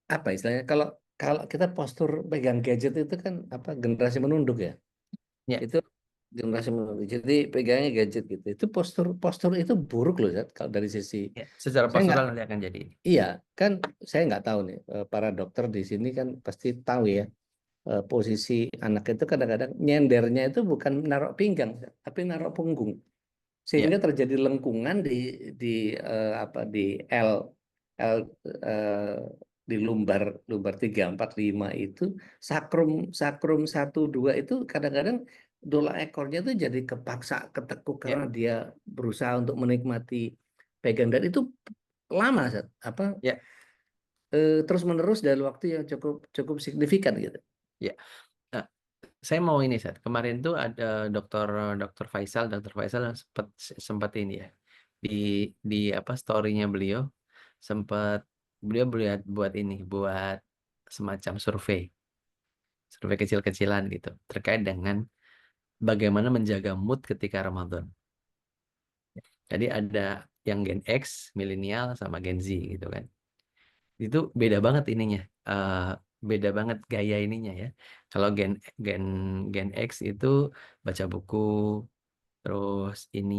apa istilahnya kalau kalau kita postur pegang gadget itu kan apa generasi menunduk ya. ya, Itu generasi menunduk. Jadi pegangnya gadget gitu. Itu postur postur itu buruk loh Zat, kalau dari sisi ya. Secara saya nggak postural nanti akan jadi. iya kan saya nggak tahu nih para dokter di sini kan pasti tahu ya posisi anak itu kadang-kadang nyendernya itu bukan naruh pinggang tapi naruh punggung Ya, sehingga terjadi lengkungan di apa di L L eh, di lumbar lumbar 3 4 5 itu sakrum sakrum 1 2 itu kadang-kadang dola ekornya itu jadi kepaksa ketekuk ya, karena dia berusaha untuk menikmati pegang dan itu lama Zat. Apa ya, terus menerus dalam waktu yang cukup cukup signifikan gitu. ya. Nah, saya mau ini saat kemarin tuh ada dokter dokter Faisal sempat sempat ini ya di apa storynya beliau sempat beliau buat ini buat semacam survei kecil-kecilan gitu terkait dengan bagaimana menjaga mood ketika Ramadan. Jadi ada yang Gen X, milenial sama Gen Z gitu kan. Itu beda banget ininya. Beda banget gaya ininya ya. Kalau Gen Gen Gen X itu baca buku, terus ini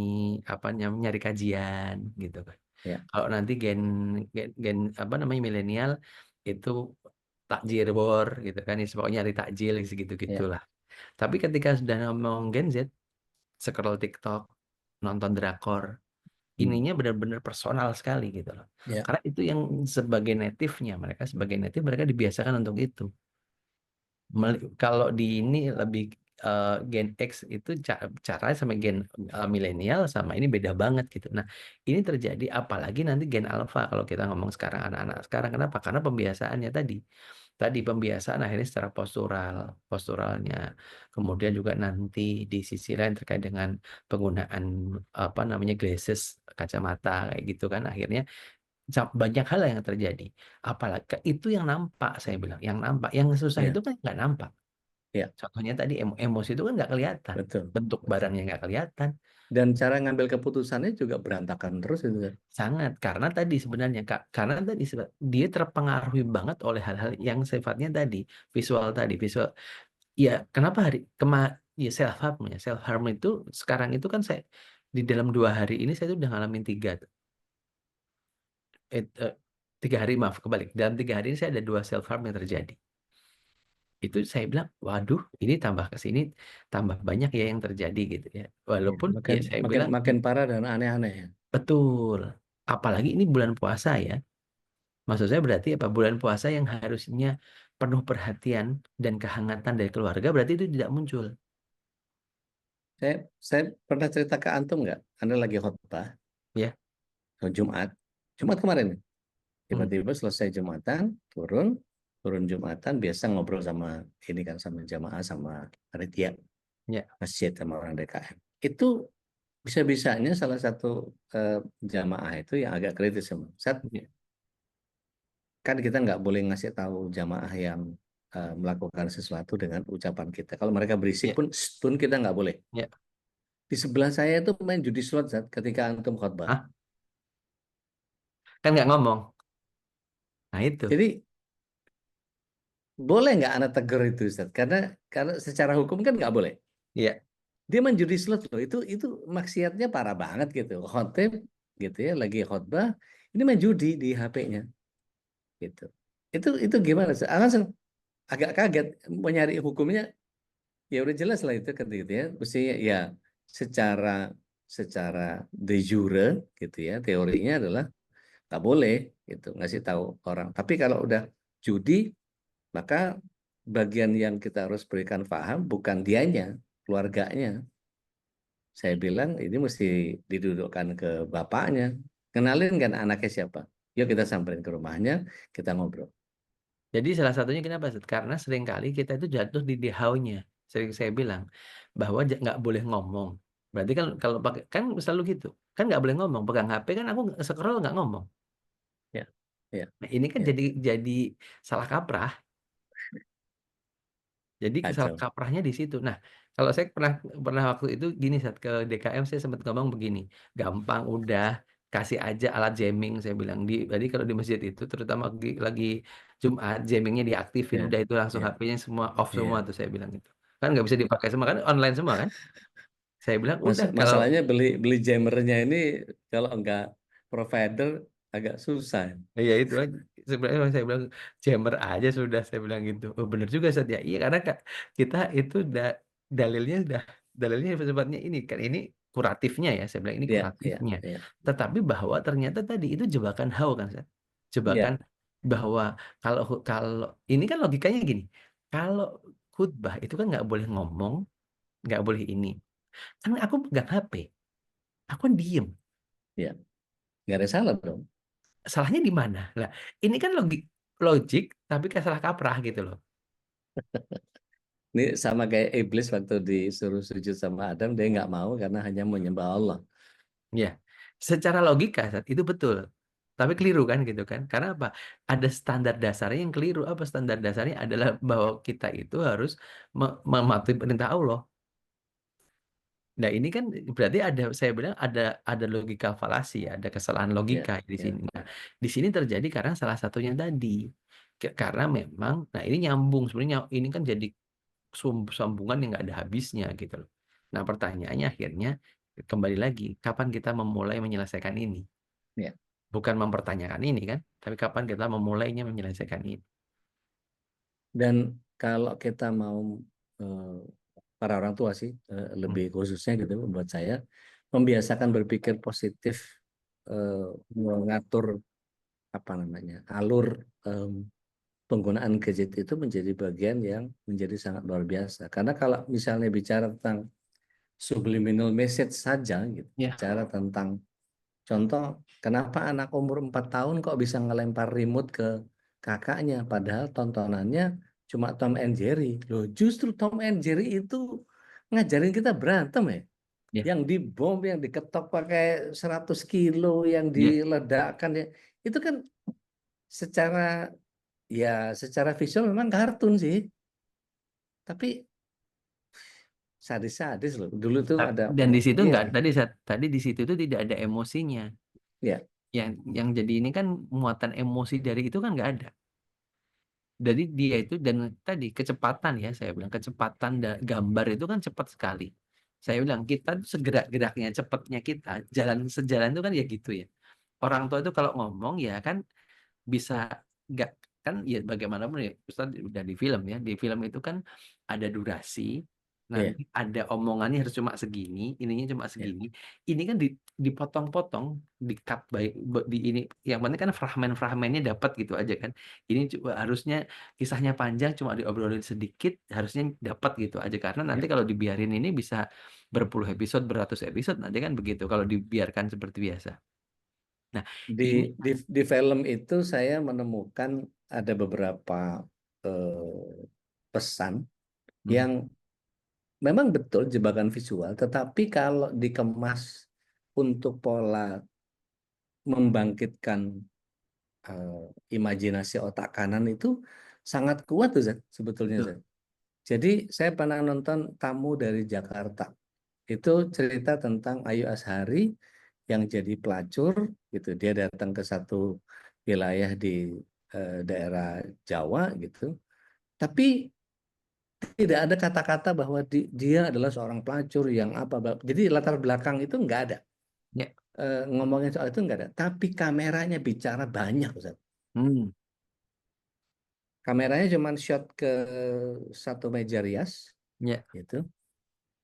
apa namanya nyari kajian gitu kan. Ya, Kalau nanti gen gen, gen apa namanya milenial itu takjil bor gitu kan, pokoknya nyari takjil segitu ya, gitulah. Tapi ketika sudah ngomong Gen Z, scroll TikTok, nonton drakor, hmm, ininya benar-benar personal sekali gitu loh. ya, Karena itu yang sebagai native-nya mereka sebagai native mereka dibiasakan untuk itu. Kalau di ini lebih Gen X itu caranya sama Gen milenial sama ini beda banget gitu. Nah, ini terjadi apalagi nanti Gen Alpha kalau kita ngomong sekarang anak-anak sekarang kenapa? Karena pembiasaannya tadi. Tadi pembiasaan akhirnya secara posturalnya. Kemudian juga nanti di sisi lain terkait dengan penggunaan apa namanya glasses, kacamata kayak gitu kan akhirnya banyak hal yang terjadi. Apalagi itu yang nampak saya bilang, yang nampak, yang susah itu ya, kan nggak nampak. ya, Contohnya tadi emosi itu kan nggak kelihatan, betul, bentuk betul. barangnya nggak kelihatan, Dan cara ngambil keputusannya juga berantakan terus itu kan. sangat karena tadi sebenarnya Kak, karena tadi dia terpengaruhi banget oleh hal-hal yang sifatnya tadi visual. Ya kenapa ya self harm itu sekarang itu kan saya di dalam 2 hari ini saya tuh udah ngalamin eh, eh, 3 hari maaf kebalik dalam 3 hari ini saya ada 2 self harm yang terjadi. Itu saya bilang, waduh, ini tambah ke sini tambah banyak ya yang terjadi gitu ya. Ya, Walaupun makin ya saya makin bilang makin parah dan aneh-aneh ya. betul. Apalagi ini bulan puasa ya. Maksud saya berarti apa? Bulan puasa yang harusnya penuh perhatian dan kehangatan dari keluarga berarti itu tidak muncul. Saya pernah cerita ke antum nggak? Anda lagi khutbah Ya. Jumat, Jumat kemarin nih. Hmm. Tiba-tiba selesai Jumatan, turun, turun Jumatan biasa ngobrol sama ini kan sama jamaah sama panitia Ya. masjid sama orang DKM. Itu bisa-bisanya salah satu jamaah itu yang agak kritis sama. Ya. Kan kita nggak boleh ngasih tahu jamaah yang melakukan sesuatu dengan ucapan kita. Kalau mereka berisik Ya. pun, pun kita nggak boleh. Ya. Di sebelah saya itu main judi slot Zat, ketika antum khotbah. Hah? Kan nggak ngomong. Nah itu. Jadi boleh nggak anak tegur itu Zat? Karena secara hukum kan nggak boleh. Ya. Dia main judi slot loh. Itu maksiatnya parah banget gitu. Khotib gitu ya, lagi khotbah, ini main judi di HP-nya gitu. Itu gimana? Langsung agak kaget mau nyari hukumnya. Ya udah jelas lah itu kan gitu ya. Mestinya ya secara secara de jure gitu ya. Teorinya adalah nggak boleh gitu ngasih tahu orang. Tapi kalau udah judi maka bagian yang kita harus berikan paham bukan dianya, keluarganya. Saya bilang ini mesti didudukkan ke bapaknya. Kenalin kan anaknya siapa? Yuk kita samperin ke rumahnya, kita ngobrol. Jadi salah satunya kenapa, Ustaz? Karena seringkali kita itu jatuh di dehaunya. Sering saya bilang bahwa nggak boleh ngomong. Berarti kan kalau pakai kan selalu gitu. Kan nggak boleh ngomong. Pegang HP kan aku scroll nggak ngomong. Ya, ya, Nah, ini kan ya. jadi salah kaprah. Jadi salah Kacau. kaprahnya di situ. Nah, kalau saya pernah pernah waktu itu gini saat ke DKM saya sempat ngomong begini, gampang udah kasih aja alat jamming saya bilang jadi kalau di masjid itu terutama lagi Jumat jammingnya diaktifin Ya, udah itu langsung ya, HP-nya semua off semua ya. tuh saya bilang gitu. Kan nggak bisa dipakai semua kan online semua kan. Saya bilang udah kalau Masalahnya beli jammernya ini kalau enggak provider agak susah. ya itu aja. Sebenarnya saya bilang jammer aja sudah saya bilang gitu. Oh bener juga Sat ya. Iya karena kita itu dalilnya sifatnya ini kan ini kuratifnya ya saya bilang ini Ya, ya, kuratifnya. ya, Tetapi bahwa ternyata tadi itu jebakan hawa kan Sat. Jebakan ya, bahwa kalau kalau ini kan logikanya gini. Kalau khutbah itu kan nggak boleh ngomong, nggak boleh ini. Kan aku pegang HP, aku kan diem. ya. Nggak ada salah dong. Salahnya di mana? Lah, ini kan logik tapi kayak salah kaprah gitu loh. Ini sama kayak iblis waktu disuruh sujud sama Adam, dia nggak mau karena hanya menyembah Allah. Ya, secara logika Sat, itu betul. Tapi keliru kan gitu kan? Karena apa? Ada standar dasarnya yang keliru. Apa standar dasarnya adalah bahwa kita itu harus mematuhi perintah Allah. Nah, ini kan berarti saya bilang ada logika falasi, ada kesalahan Ya, logika di ya, sini. Nah, ya. di sini terjadi karena salah satunya tadi. Karena memang, nah ini nyambung sebenarnya ini kan jadi sambungan yang nggak ada habisnya gitu loh. Nah, pertanyaannya akhirnya kembali lagi, kapan kita memulai menyelesaikan ini? Ya. Bukan mempertanyakan ini kan, tapi kapan kita memulainya menyelesaikan ini? Dan kalau kita mau para orang tua sih Hmm. lebih khususnya gitu buat saya membiasakan berpikir positif, mengatur apa namanya alur em, penggunaan gadget itu menjadi bagian yang menjadi sangat luar biasa. Karena kalau misalnya bicara tentang subliminal message saja gitu, Ya, bicara tentang contoh, kenapa anak umur 4 tahun kok bisa ngelempar remote ke kakaknya, padahal tontonannya cuma Tom and Jerry. Loh, justru Tom and Jerry itu ngajarin kita berantem ya. ya, Yang dibom, yang diketok pakai 100 kilo, yang ya. diledakkan ya. Itu kan secara secara visual memang kartun sih. Tapi sadis-sadis loh. Dulu tuh ada, Dan di situ iya, nggak tadi di situ itu tidak ada emosinya. ya, Yang jadi ini kan muatan emosi dari itu kan nggak ada. Jadi dia itu dan tadi kecepatan ya saya bilang kecepatan gambar itu kan cepat sekali. Saya bilang kita tuh segerak-geraknya cepatnya kita sejalan itu kan ya gitu ya. Orang tua itu kalau ngomong ya kan bisa nggak kan ya bagaimanapun ya Ustaz udah di film ya di film itu kan ada durasi iya, nanti ada omongannya harus cuma segini ininya cuma iya, segini ini kan dipotong-potong di cut baik di ini yang penting kan fragmen-fragmennya dapat gitu aja kan ini harusnya kisahnya panjang cuma diobrolin sedikit harusnya dapat gitu aja karena nanti iya. kalau dibiarin ini bisa berpuluh episode beratus episode nanti kan begitu kalau dibiarkan seperti biasa nah Di, ini di film itu saya menemukan ada beberapa pesan hmm, yang memang betul jebakan visual, tetapi kalau dikemas untuk pola membangkitkan eh, imajinasi otak kanan itu sangat kuat tuh Zat, sebetulnya tuh, Zat. Jadi saya pernah nonton Tamu dari Jakarta. Itu cerita tentang Ayu Azhari yang jadi pelacur gitu. Dia datang ke satu wilayah di daerah Jawa gitu. Tapi tidak ada kata-kata bahwa dia adalah seorang pelacur yang apa. Jadi latar belakang itu nggak ada. ya Ngomongin soal itu nggak ada. Tapi kameranya bicara banyak, Ustaz. hmm, Kameranya cuma shot ke satu meja rias, ya gitu.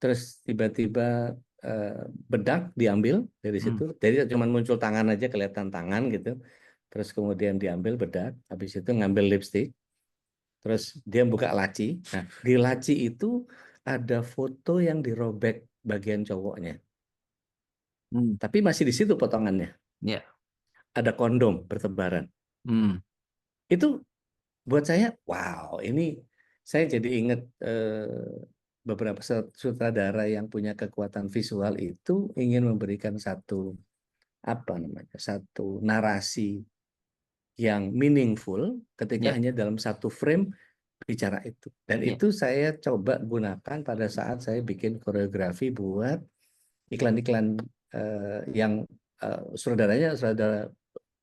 Terus tiba-tiba eh, bedak diambil dari hmm. situ. Jadi cuma muncul tangan aja, kelihatan tangan gitu. Terus kemudian diambil bedak, habis itu ngambil lipstick. Terus dia buka laci. Nah, di laci itu ada foto yang dirobek bagian cowoknya. Hmm, Tapi masih di situ potongannya. ya, ada kondom bertebaran. Hmm. Itu buat saya, wow, ini saya jadi ingat beberapa sutradara yang punya kekuatan visual itu ingin memberikan satu apa namanya, satu narasi yang meaningful ketika Ya, hanya dalam satu frame bicara itu. Dan ya, itu saya coba gunakan pada saat saya bikin koreografi buat iklan-iklan yang sutradaranya sutradara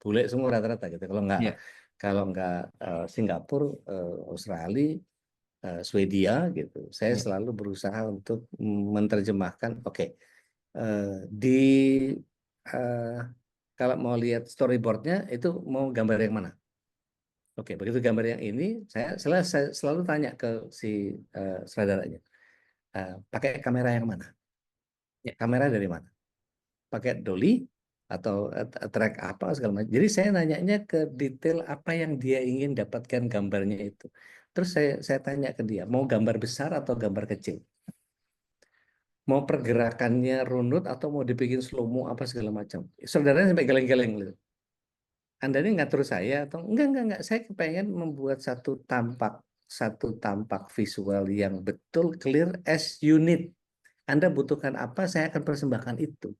bule semua rata-rata gitu. ya, Kalau nggak Singapura, Australia, Swedia gitu. Saya ya, selalu berusaha untuk menerjemahkan. Oke, di eh, kalau mau lihat storyboardnya itu mau gambar yang mana? Oke, begitu gambar yang ini, saya selalu tanya ke si sutradaranya, pakai kamera yang mana? ya, Kamera dari mana? Pakai dolly atau track apa segala macam. Jadi saya nanyanya ke detail apa yang dia ingin dapatkan gambarnya itu. Terus saya tanya ke dia, mau gambar besar atau gambar kecil? Mau pergerakannya runut atau mau dibikin slow mo apa segala macam. Saudaranya sampai geleng-geleng gitu. Anda ini ngatur saya atau enggak. Saya kepengen membuat satu tampak visual yang betul clear as unit. Anda butuhkan apa, saya akan persembahkan itu.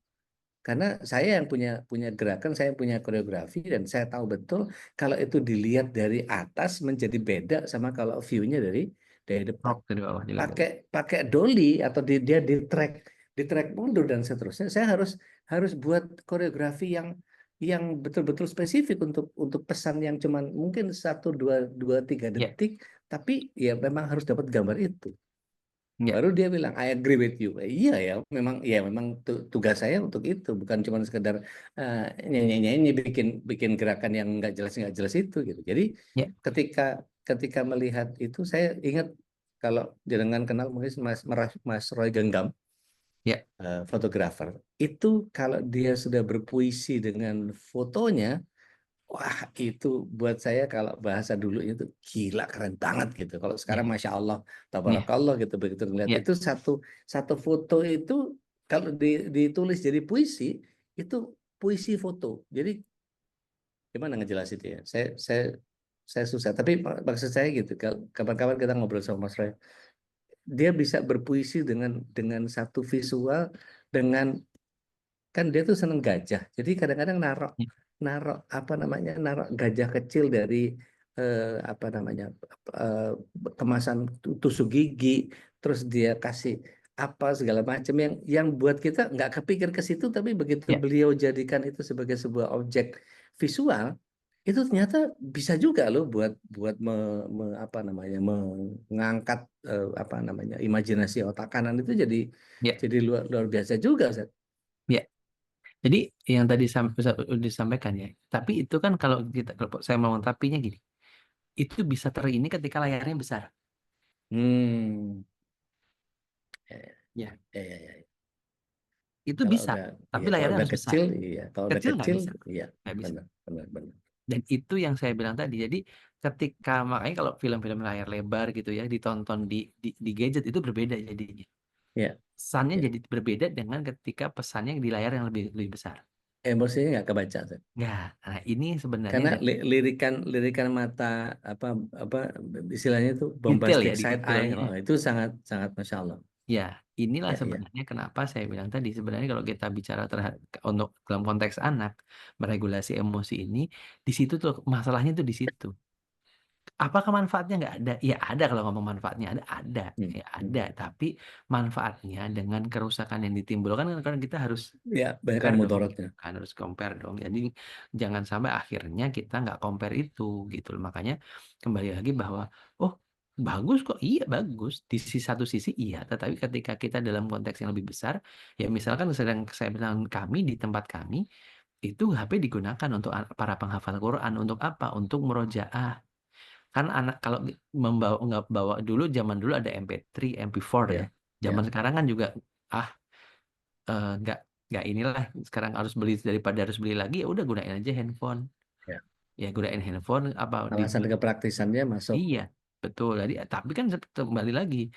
Karena saya yang punya punya gerakan, saya punya koreografi dan saya tahu betul kalau itu dilihat dari atas menjadi beda sama kalau view-nya dari depan. rock dari bawah juga beda. Pakai dolly atau dia di track mundur dan seterusnya. Saya harus buat koreografi yang betul-betul spesifik untuk pesan yang cuman mungkin 1, 2, 3 Ya, detik, tapi ya memang harus dapat gambar itu. ya, Baru dia bilang, I agree with you. Iya ya memang tugas saya untuk itu, bukan cuma sekedar nyanyi-nyanyi bikin gerakan yang nggak jelas itu gitu. Jadi ya, ketika ketika melihat itu saya ingat kalau jenengan kenal mungkin Mas Roy Genggam, ya, fotografer. Itu kalau dia sudah berpuisi dengan fotonya, wah itu buat saya kalau bahasa dulu itu gila keren banget gitu. Kalau sekarang ya, Masya Allah, ya, Tabarakallah gitu begitu ngeliat ya, itu satu satu foto itu kalau ditulis jadi puisi itu puisi foto. Jadi gimana ngejelasin itu ya? Saya susah. Tapi maksud saya gitu. Kapan-kapan kita ngobrol sama Mas Roy, dia bisa berpuisi dengan satu visual dengan kan dia tuh seneng gajah. Jadi kadang-kadang narok ya, narok apa namanya narok gajah kecil dari apa namanya eh, kemasan tusuk gigi, terus dia kasih apa segala macam yang buat kita nggak kepikir ke situ, tapi begitu ya, beliau jadikan itu sebagai sebuah objek visual, itu ternyata bisa juga loh buat buat apa namanya mengangkat apa namanya imajinasi otak kanan itu ya, jadi luar luar biasa juga, Ustaz. ya. Jadi yang tadi disampaikan ya. Tapi itu kan kalau saya mau tapinya gini, itu bisa ini ketika layarnya besar. Hmm. Ya, Ya, ya, ya. itu Kalau bisa. udah, Tapi iya, kalau layarnya udah harus besar. kecil, iya. Kalau udah Kecil nggak kecil, bisa, iya, nggak bisa. benar, benar, benar. Dan itu yang saya bilang tadi. Jadi ketika makanya kalau film-film layar lebar gitu ya ditonton di gadget itu berbeda jadinya. Iya, Pesannya iya. jadi berbeda dengan ketika pesannya di layar yang lebih lebih besar. Emosinya nggak kebaca, Ustaz. Nggak. Nah ini sebenarnya Karena lirikan lirikan mata apa apa istilahnya itu detail bombastic ya di side eye, detailnya. oh, itu sangat sangat masya Allah. Ya, inilah Ya, ya. sebenarnya kenapa saya bilang tadi sebenarnya kalau kita bicara untuk dalam konteks anak meregulasi emosi ini di situ tuh masalahnya tuh di situ. Apakah manfaatnya nggak ada? Ya ada kalau ngomong manfaatnya ada, Hmm, ya hmm. ada. Tapi manfaatnya dengan kerusakan yang ditimbulkan kan kita harus Ya, banyak kan compare dong, mudaratnya. kan harus compare dong. Jadi jangan sampai akhirnya kita nggak compare itu gitu loh. Makanya kembali lagi bahwa oh bagus kok, iya bagus di satu sisi iya. Tetapi ketika kita dalam konteks yang lebih besar, ya misalkan sedang saya bilang kami di tempat kami itu HP digunakan untuk para penghafal Quran untuk apa? Untuk murojaah kan anak kalau membawa nggak bawa dulu zaman dulu ada MP3, MP4 ya. Ya, Zaman ya, sekarang kan juga ah nggak inilah sekarang harus beli daripada harus beli lagi ya udah gunain aja handphone. ya. Ya gunain handphone apa di Alasan kepraktisannya masuk. iya betul. Jadi tapi kan kembali lagi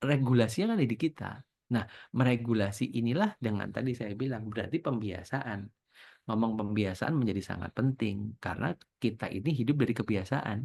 regulasinya kan ada di kita. Nah, meregulasi inilah dengan tadi saya bilang berarti pembiasaan. ngomong pembiasaan menjadi sangat penting karena kita ini hidup dari kebiasaan.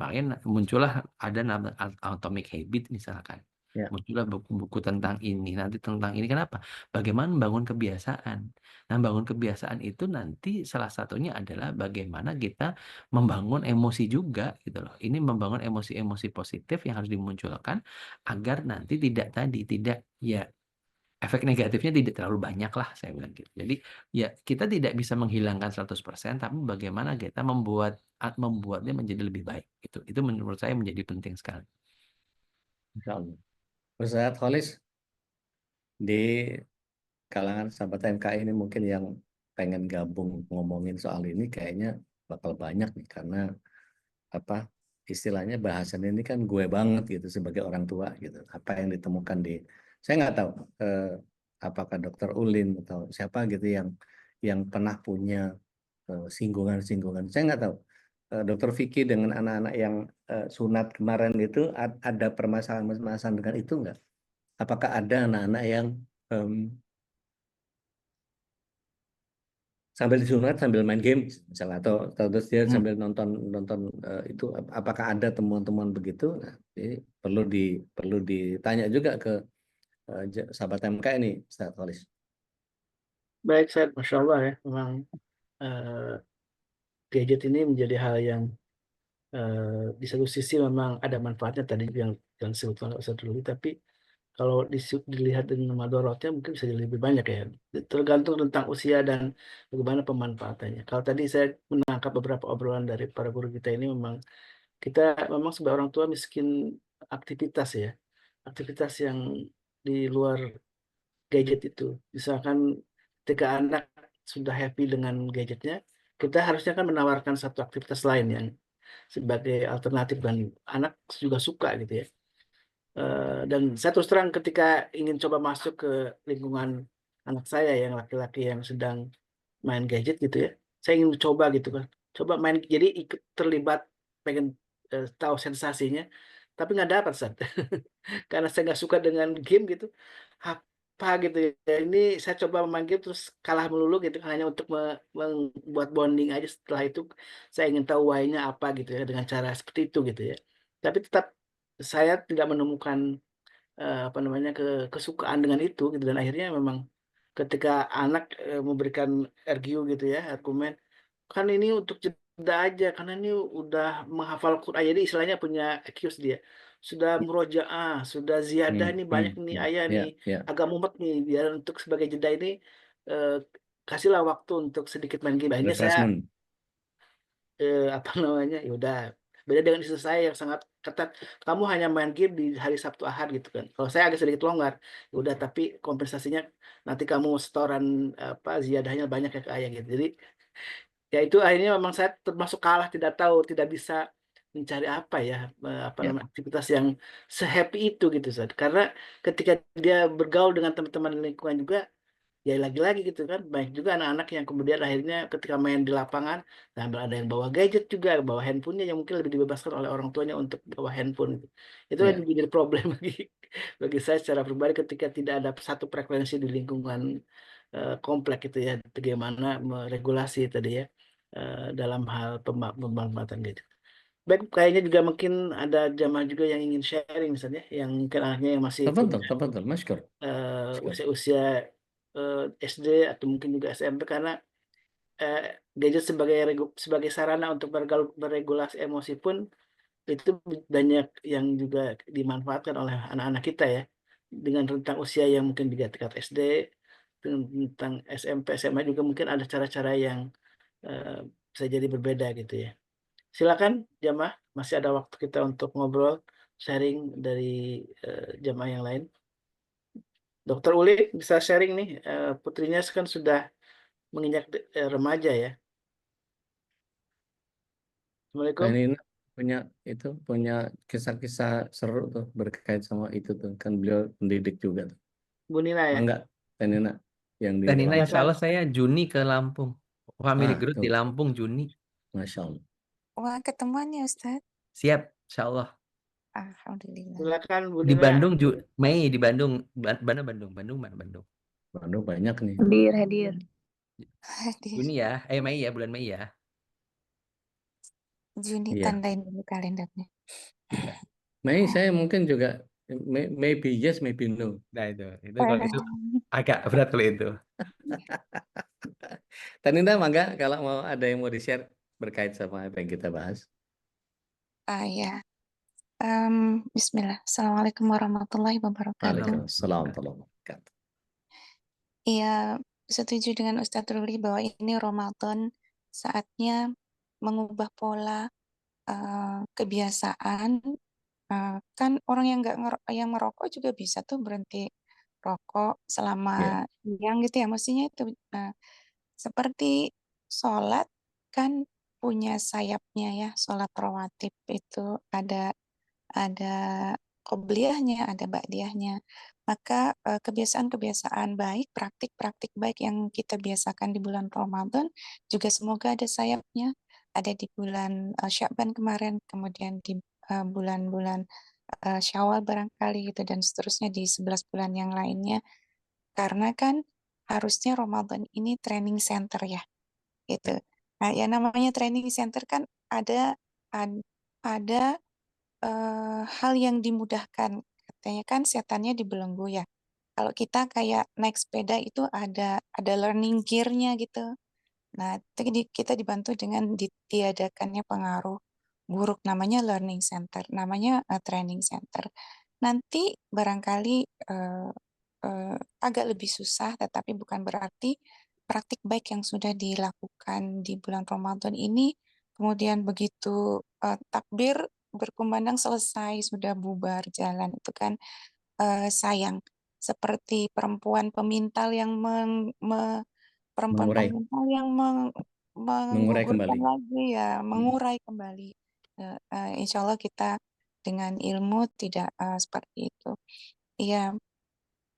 Makanya muncullah ada nama Atomic Habit misalkan. Ya. Muncullah buku-buku tentang ini, nanti tentang ini. Kenapa? Bagaimana membangun kebiasaan. Nah, bangun kebiasaan itu nanti salah satunya adalah bagaimana kita membangun emosi juga gitu loh. Ini membangun emosi-emosi positif yang harus dimunculkan agar nanti tidak ya efek negatifnya tidak terlalu banyak lah saya bilang gitu. Jadi ya kita tidak bisa menghilangkan 100%, tapi bagaimana kita membuatnya menjadi lebih baik gitu. Itu menurut saya menjadi penting sekali. Insya Allah. Ustaz Khalis, di kalangan sahabat MKI ini mungkin yang pengen gabung ngomongin soal ini kayaknya bakal banyak nih, karena apa istilahnya bahasan ini kan gue banget gitu sebagai orang tua gitu. Apa yang ditemukan saya nggak tahu apakah Dokter Ulin atau siapa gitu yang pernah punya singgungan-singgungan. Saya nggak tahu. Dokter Vicky dengan anak-anak yang sunat kemarin itu ada permasalahan-permasalahan dengan itu nggak? Apakah ada anak-anak yang sambil disunat sambil main game misalnya, atau terus dia sambil nonton itu, apakah ada temuan-temuan begitu? Nah, ini perlu ditanya juga ke sahabat MK ini, Ustaz Khalis. Baik, Ustaz. Masya Allah ya, memang gadget ini menjadi hal yang di satu sisi memang ada manfaatnya tadi yang disebutkan oleh Ustaz dulu, tapi kalau dilihat dengan madorotnya mungkin bisa jadi lebih banyak ya. Tergantung tentang usia dan bagaimana pemanfaatannya. Kalau tadi saya menangkap beberapa obrolan dari para guru kita ini, kita memang sebagai orang tua miskin aktivitas ya. Aktivitas yang di luar gadget itu. Misalkan ketika anak sudah happy dengan gadgetnya, kita harusnya kan menawarkan satu aktivitas lain yang sebagai alternatif dan anak juga suka gitu ya. Dan saya terus terang ketika ingin coba masuk ke lingkungan anak saya yang laki-laki yang sedang main gadget gitu ya, saya ingin coba gitu kan, coba main, jadi ikut terlibat, pengen tahu sensasinya, tapi nggak dapat Sat. Karena saya nggak suka dengan game gitu, apa gitu ya, ini saya coba main game terus kalah melulu gitu, hanya untuk membuat bonding aja. Setelah itu saya ingin tahu why-nya apa gitu ya, dengan cara seperti itu gitu ya, tapi tetap saya tidak menemukan apa namanya kesukaan dengan itu gitu. Dan akhirnya memang ketika anak memberikan gitu ya, argumen, kan ini untuk jeda aja karena ini udah menghafal Quran, jadi istilahnya punya excuse dia, sudah murojaah, sudah ziyadah, ini banyak nih ayah nih, Ya. agak mumet nih, biar untuk sebagai jeda ini eh, kasihlah waktu untuk sedikit main game. Akhirnya saya Refreshment. apa namanya, ya udah, beda dengan istri saya yang sangat ketat, kamu hanya main game di hari Sabtu Ahad gitu kan. Kalau saya agak sedikit longgar, ya udah, tapi kompensasinya nanti kamu setoran apa ziyadahnya banyak ya ke ayah gitu. Jadi ya itu akhirnya memang saya termasuk kalah, tidak tahu, tidak bisa mencari apa ya, apa Ya. namanya, aktivitas yang sehappy itu gitu Ustaz. Karena ketika dia bergaul dengan teman-teman lingkungan juga, ya lagi-lagi gitu kan, banyak juga anak-anak yang kemudian akhirnya ketika main di lapangan, sambil ada yang bawa gadget juga, bawa handphonenya, yang mungkin lebih dibebaskan oleh orang tuanya untuk bawa handphone gitu. Itu yang Ya. jadi problem bagi saya secara pribadi, ketika tidak ada satu frekuensi di lingkungan komplek itu ya, bagaimana meregulasi tadi ya dalam hal pemanfaatan gadget. Baik, kayaknya juga mungkin ada jamaah juga yang ingin sharing misalnya, yang mungkin anaknya yang masih punya Tafadhal, masykur. usia-usia SD atau mungkin juga SMP, karena eh, gadget sebagai sarana untuk beregulasi emosi pun itu banyak yang juga dimanfaatkan oleh anak-anak kita ya, dengan rentang usia yang mungkin juga tingkat SD, tentang SMP, SMA juga mungkin ada cara-cara yang eh, bisa jadi berbeda gitu ya. Silakan jamaah, masih ada waktu kita untuk ngobrol, sharing dari jamaah yang lain. Dokter Uli bisa sharing nih, putrinya kan sudah menginjak remaja ya. Nah, Assalamualaikum. ini punya kisah-kisah seru tuh berkait sama itu tuh, kan beliau pendidik juga tuh. Bu Nina ya. Enggak, Nina yang di Dan ini insya Lampung. Allah saya Juni ke Lampung. Family Group di Tuh, Lampung Juni. Masya Allah. Wah, ketemuan ya Ustadz. Siap, insya Allah. Alhamdulillah. Silakan Bu Di Nina. Bandung, Mei di Bandung. Bandung mana Bandung? Bandung banyak nih. Hadir. Hadir. Juni ya, Mei ya, bulan Mei ya. Juni Iya. tandain dulu kalendernya. Mei saya mungkin juga maybe yes, maybe no. Nah itu kalau itu agak berat kalau itu. Taninda, mangga kalau mau ada yang mau di-share berkait sama apa yang kita bahas. Ya. Bismillah. Assalamualaikum warahmatullahi wabarakatuh. Waalaikumsalam warahmatullahi wabarakatuh. Iya, setuju dengan Ustadz Ruli bahwa ini Ramadan saatnya mengubah pola kebiasaan. Kan orang yang nggak yang merokok juga bisa tuh berhenti rokok Ya, selama siang gitu ya. Mestinya itu seperti sholat kan punya sayapnya ya. Sholat rawatib itu ada qobliyahnya, ada ba'diyahnya. Maka kebiasaan-kebiasaan baik, praktik-praktik baik yang kita biasakan di bulan Ramadan juga semoga ada sayapnya. Ada di bulan Sya'ban kemarin, kemudian di bulan-bulan Syawal barangkali gitu dan seterusnya di 11 bulan yang lainnya. Karena kan harusnya Ramadan ini training center ya, gitu. Nah, yang namanya training center kan ada hal yang dimudahkan. Katanya kan setannya dibelenggu ya. Kalau kita kayak naik sepeda itu ada learning gear-nya gitu. Nah, itu kita dibantu dengan ditiadakannya pengaruh buruk namanya learning center, namanya training center. Nanti barangkali agak lebih susah, tetapi bukan berarti praktik baik yang sudah dilakukan di bulan Ramadan ini, kemudian begitu takbir berkumandang selesai sudah bubar jalan itu kan sayang. Seperti perempuan pemintal yang perempuan mengurai, pemintal yang mengurai menggugurkan kembali. lagi ya, mengurai kembali. Insya Allah kita dengan ilmu tidak seperti itu. Iya,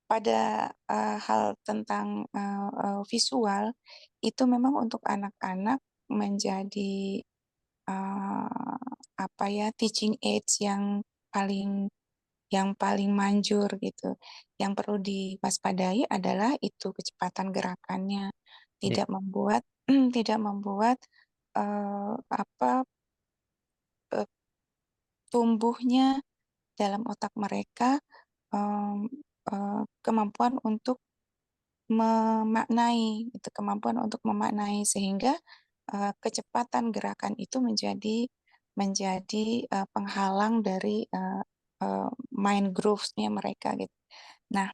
pada hal tentang visual itu memang untuk anak-anak menjadi apa ya teaching aids paling yang paling manjur gitu. Yang perlu diwaspadai adalah itu kecepatan gerakannya, Ya. tidak membuat tidak membuat apa tumbuhnya dalam otak mereka kemampuan untuk memaknai, itu kemampuan untuk memaknai sehingga kecepatan gerakan itu menjadi penghalang dari mind growth-nya mereka gitu. Nah,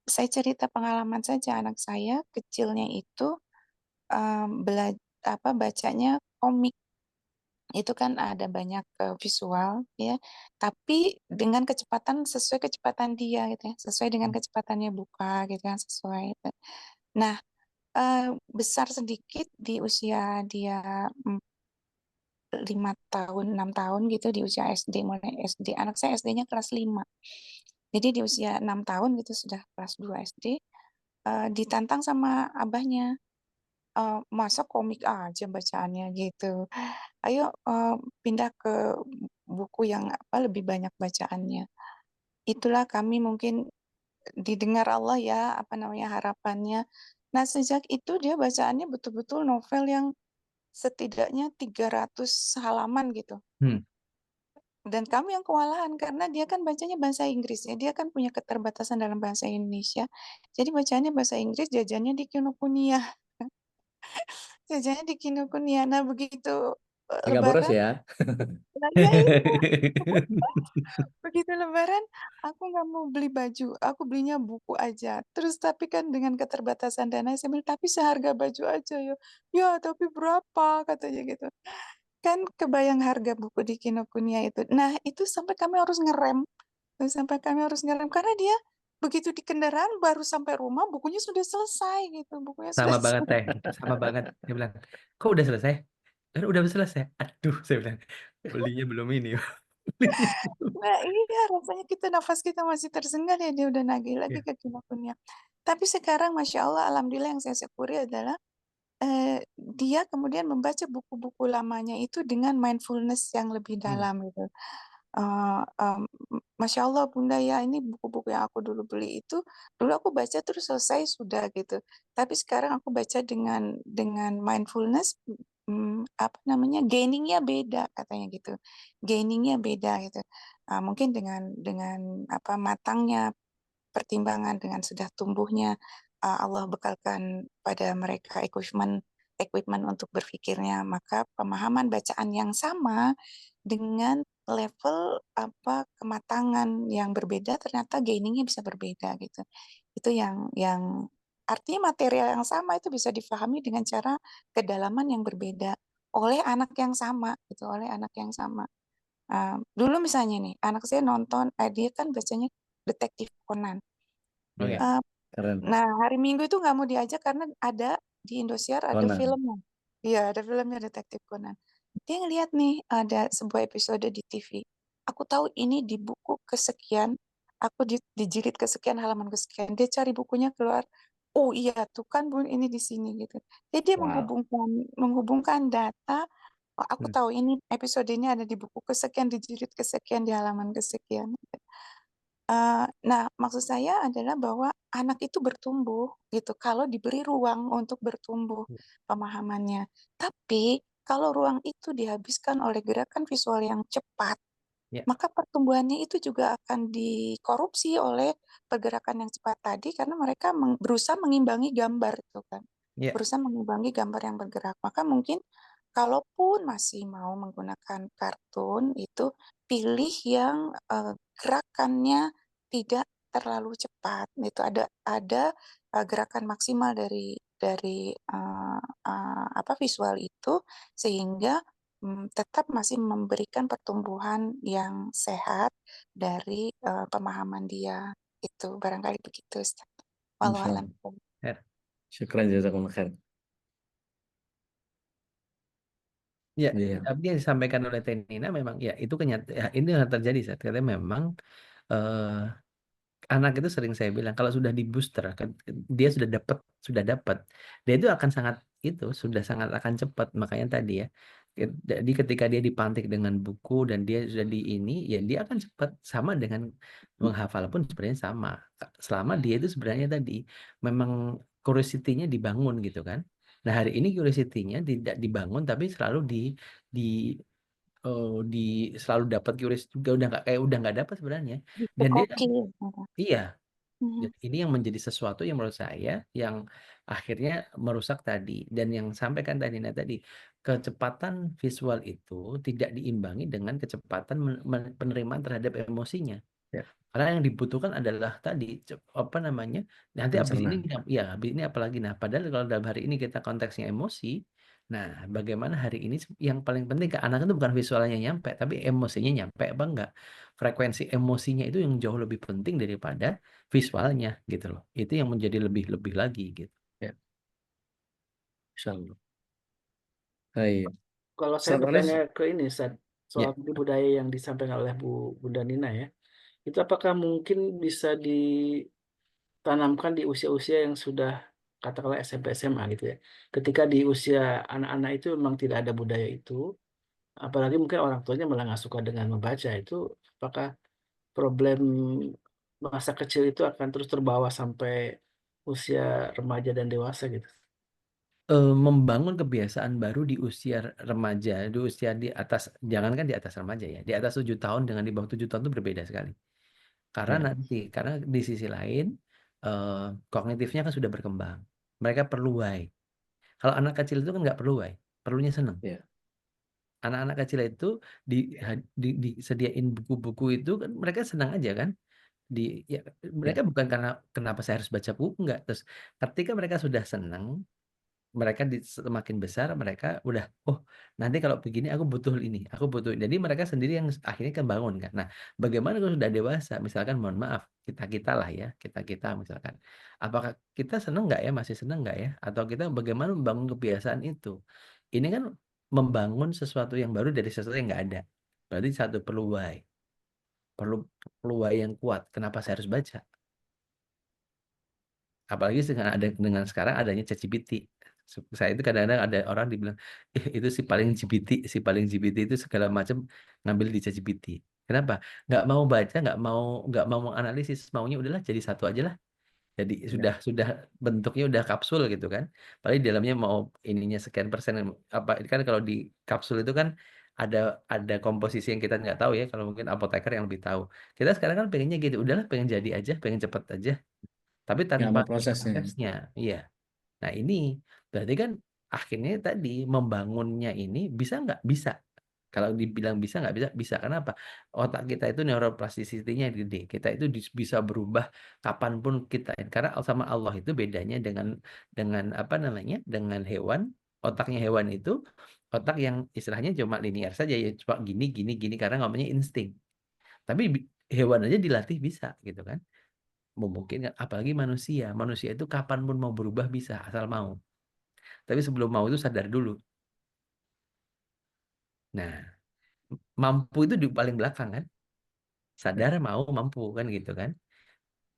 saya cerita pengalaman saja anak saya kecilnya itu bacanya komik itu kan ada banyak visual ya, tapi dengan kecepatan sesuai kecepatan dia gitu ya, sesuai dengan kecepatannya buka gitu kan sesuai. Gitu. Nah, besar sedikit di usia dia 5 tahun, 6 tahun gitu di usia SD, mulai SD. Anak saya SD-nya kelas 5. Jadi di usia 6 tahun gitu sudah kelas 2 SD, ditantang sama abahnya, masa komik aja bacaannya gitu. Ayo pindah ke buku yang apa lebih banyak bacaannya. Itulah kami mungkin didengar Allah ya, apa namanya harapannya. Nah, sejak itu dia bacaannya betul-betul novel yang setidaknya 300 halaman gitu. Dan kami yang kewalahan karena dia kan bacanya bahasa Inggris ya. Dia kan punya keterbatasan dalam bahasa Indonesia. Jadi bacaannya bahasa Inggris, jajannya di Kinokuniya. Jajannya di Kinokuniya. Nah, begitu Agak boros Lebaran, ya. nah, ya itu. Begitu Lebaran, aku nggak mau beli baju, aku belinya buku aja. Terus tapi kan dengan keterbatasan dana, saya bilang, tapi seharga baju aja ya. Ya, tapi berapa katanya gitu. Kan kebayang harga buku di Kinokuniya itu. Nah, itu sampai kami harus ngerem. Sampai kami harus ngerem karena dia begitu di kendaraan baru sampai rumah bukunya sudah selesai gitu. Bukunya sudah Sama banget selesai. teh, sama banget. Dia bilang, kok udah selesai? Kan udah selesai. Aduh, saya bilang, belinya belum ini. Belinya belum. Nah, iya rasanya nafas kita masih tersengal ya dia udah nagih lagi Ya. ke Kinokuniya. Tapi sekarang Masya Allah, Alhamdulillah yang saya syukuri adalah dia kemudian membaca buku-buku lamanya itu dengan mindfulness yang lebih dalam gitu. Eh, em, Masya Allah Bunda ya, ini buku-buku yang aku dulu beli itu, dulu aku baca terus selesai sudah gitu. Tapi sekarang aku baca dengan mindfulness, apa namanya, gainingnya beda katanya gitu, gainingnya beda gitu. Mungkin dengan apa matangnya pertimbangan dengan sudah tumbuhnya Allah bekalkan pada mereka equipment untuk berpikirnya, maka pemahaman bacaan yang sama dengan level apa kematangan yang berbeda ternyata gainingnya bisa berbeda gitu. Itu yang artinya material yang sama itu bisa difahami dengan cara kedalaman yang berbeda oleh anak yang sama gitu, oleh anak yang sama. Dulu misalnya nih, anak saya nonton, dia kan bacanya Detektif Conan. Oh Ya, ya. Eh, keren. Nah, hari Minggu itu nggak mau diajak karena ada di Indosiar ada Conan. filmnya. Iya, ada filmnya Detektif Conan. Dia ngeliat nih ada sebuah episode di TV. Aku tahu ini di buku kesekian, aku dijilid kesekian halaman kesekian. Dia cari bukunya keluar. Oh iya, tuh kan Bu ini di sini gitu. Jadi dia Wow. menghubungkan data. Oh, aku Hmm. tahu ini episode ini ada di buku kesekian, dijilid kesekian, di halaman kesekian. Nah, maksud saya adalah bahwa anak itu bertumbuh gitu kalau diberi ruang untuk bertumbuh pemahamannya. Tapi kalau ruang itu dihabiskan oleh gerakan visual yang cepat, Ya, maka pertumbuhannya itu juga akan dikorupsi oleh pergerakan yang cepat tadi karena mereka berusaha mengimbangi gambar itu kan. ya, Berusaha mengimbangi gambar yang bergerak. Maka mungkin kalaupun masih mau menggunakan kartun itu pilih yang gerakannya tidak terlalu cepat. Itu ada gerakan maksimal dari apa visual itu sehingga tetap masih memberikan pertumbuhan yang sehat dari pemahaman dia. Itu barangkali begitu, Ustaz. Wallahu Masya a'lam. Allah. Her. Syukran jazakumullah khair. Ya, Iya. tapi yang disampaikan oleh Tenina memang ya itu kenyataan, ya, ini yang terjadi saat katanya memang eh, anak itu sering saya bilang kalau sudah di booster dia sudah dapat dia itu akan sangat itu sudah sangat akan cepat, makanya tadi ya jadi ketika dia dipantik dengan buku dan dia sudah di ini ya dia akan cepat sama dengan menghafal pun sebenarnya sama selama dia itu sebenarnya tadi memang curiosity-nya dibangun gitu kan. Nah hari ini curiosity-nya tidak dibangun tapi selalu di di selalu dapat curiosity juga udah nggak dapat sebenarnya dan dia Cekoki. iya. Mhm. Jadi ini yang menjadi sesuatu yang menurut saya yang akhirnya merusak tadi dan yang sampaikan tadi tadi kecepatan visual itu tidak diimbangi dengan kecepatan penerimaan terhadap emosinya. Ya, Karena yang dibutuhkan adalah tadi apa namanya nanti habis ini pencernaan. ya habis ini apalagi nah padahal kalau dalam hari ini kita konteksnya emosi, nah bagaimana hari ini yang paling penting ke anak itu bukan visualnya nyampe tapi emosinya nyampe apa enggak, frekuensi emosinya itu yang jauh lebih penting daripada visualnya gitu loh, itu yang menjadi lebih lebih lagi gitu. Ya, Insya Allah. Baik. Kalau saya Ustaz Anas, bertanya ke ini, Ustaz, soal Ya. budaya yang disampaikan oleh Bunda Nina ya, itu apakah mungkin bisa ditanamkan di usia-usia yang sudah katakanlah SMP SMA gitu ya. Ketika di usia anak-anak itu memang tidak ada budaya itu, apalagi mungkin orang tuanya malah nggak suka dengan membaca itu, apakah problem masa kecil itu akan terus terbawa sampai usia remaja dan dewasa gitu. Membangun kebiasaan baru di usia remaja, di usia di atas, jangankan di atas remaja ya, di atas 7 tahun dengan di bawah 7 tahun itu berbeda sekali. ya, Karena di sisi lain eh, kognitifnya kan sudah berkembang. Mereka perlu why. Kalau anak kecil itu kan nggak perlu why, perlunya seneng. ya, Anak-anak kecil itu di, disediain buku-buku itu kan mereka senang aja kan. Ya, ya, mereka bukan karena kenapa saya harus baca buku enggak. Terus ketika mereka sudah senang, mereka semakin besar mereka udah nanti kalau begini aku butuh ini aku butuh ini. Jadi mereka sendiri yang akhirnya kebangun kan. Nah bagaimana kalau sudah dewasa misalkan mohon maaf kita lah ya kita misalkan apakah kita seneng nggak ya masih seneng nggak ya atau kita bagaimana membangun kebiasaan itu, ini kan membangun sesuatu yang baru dari sesuatu yang nggak ada, berarti satu perlu perlu why yang kuat kenapa saya harus baca. Apalagi dengan sekarang adanya ChatGPT. Saya itu kadang-kadang ada orang dibilang, itu si paling GPT itu segala macam ngambil di ChatGPT. Kenapa? Nggak mau baca, nggak mau menganalisis, maunya udahlah jadi satu aja lah. Jadi Ya. sudah bentuknya udah kapsul gitu kan. Paling di dalamnya mau ininya sekian persen apa kan, kalau di kapsul itu kan ada komposisi yang kita nggak tahu ya, kalau mungkin apoteker yang lebih tahu. Kita sekarang kan pengennya gitu, udahlah pengen jadi aja, pengen cepet aja. Tapi Nggak tanpa mau prosesnya. prosesnya. Iya. Nah ini berarti kan akhirnya tadi membangunnya ini bisa nggak? Bisa. Kalau dibilang bisa nggak bisa, bisa. Kenapa? Otak kita itu neuroplasticity-nya gede. Kita itu bisa berubah kapanpun kita. Karena sama Allah itu bedanya dengan apa namanya? Dengan hewan. Otaknya hewan itu otak yang istilahnya cuma linear saja ya, cuma gini gini gini karena ngomongnya insting. Tapi hewan aja dilatih bisa gitu kan. Memungkinkan apalagi manusia. Manusia itu kapanpun mau berubah bisa asal mau. Tapi sebelum mau itu sadar dulu. Nah, mampu itu di paling belakang kan. Sadar mau mampu kan gitu kan.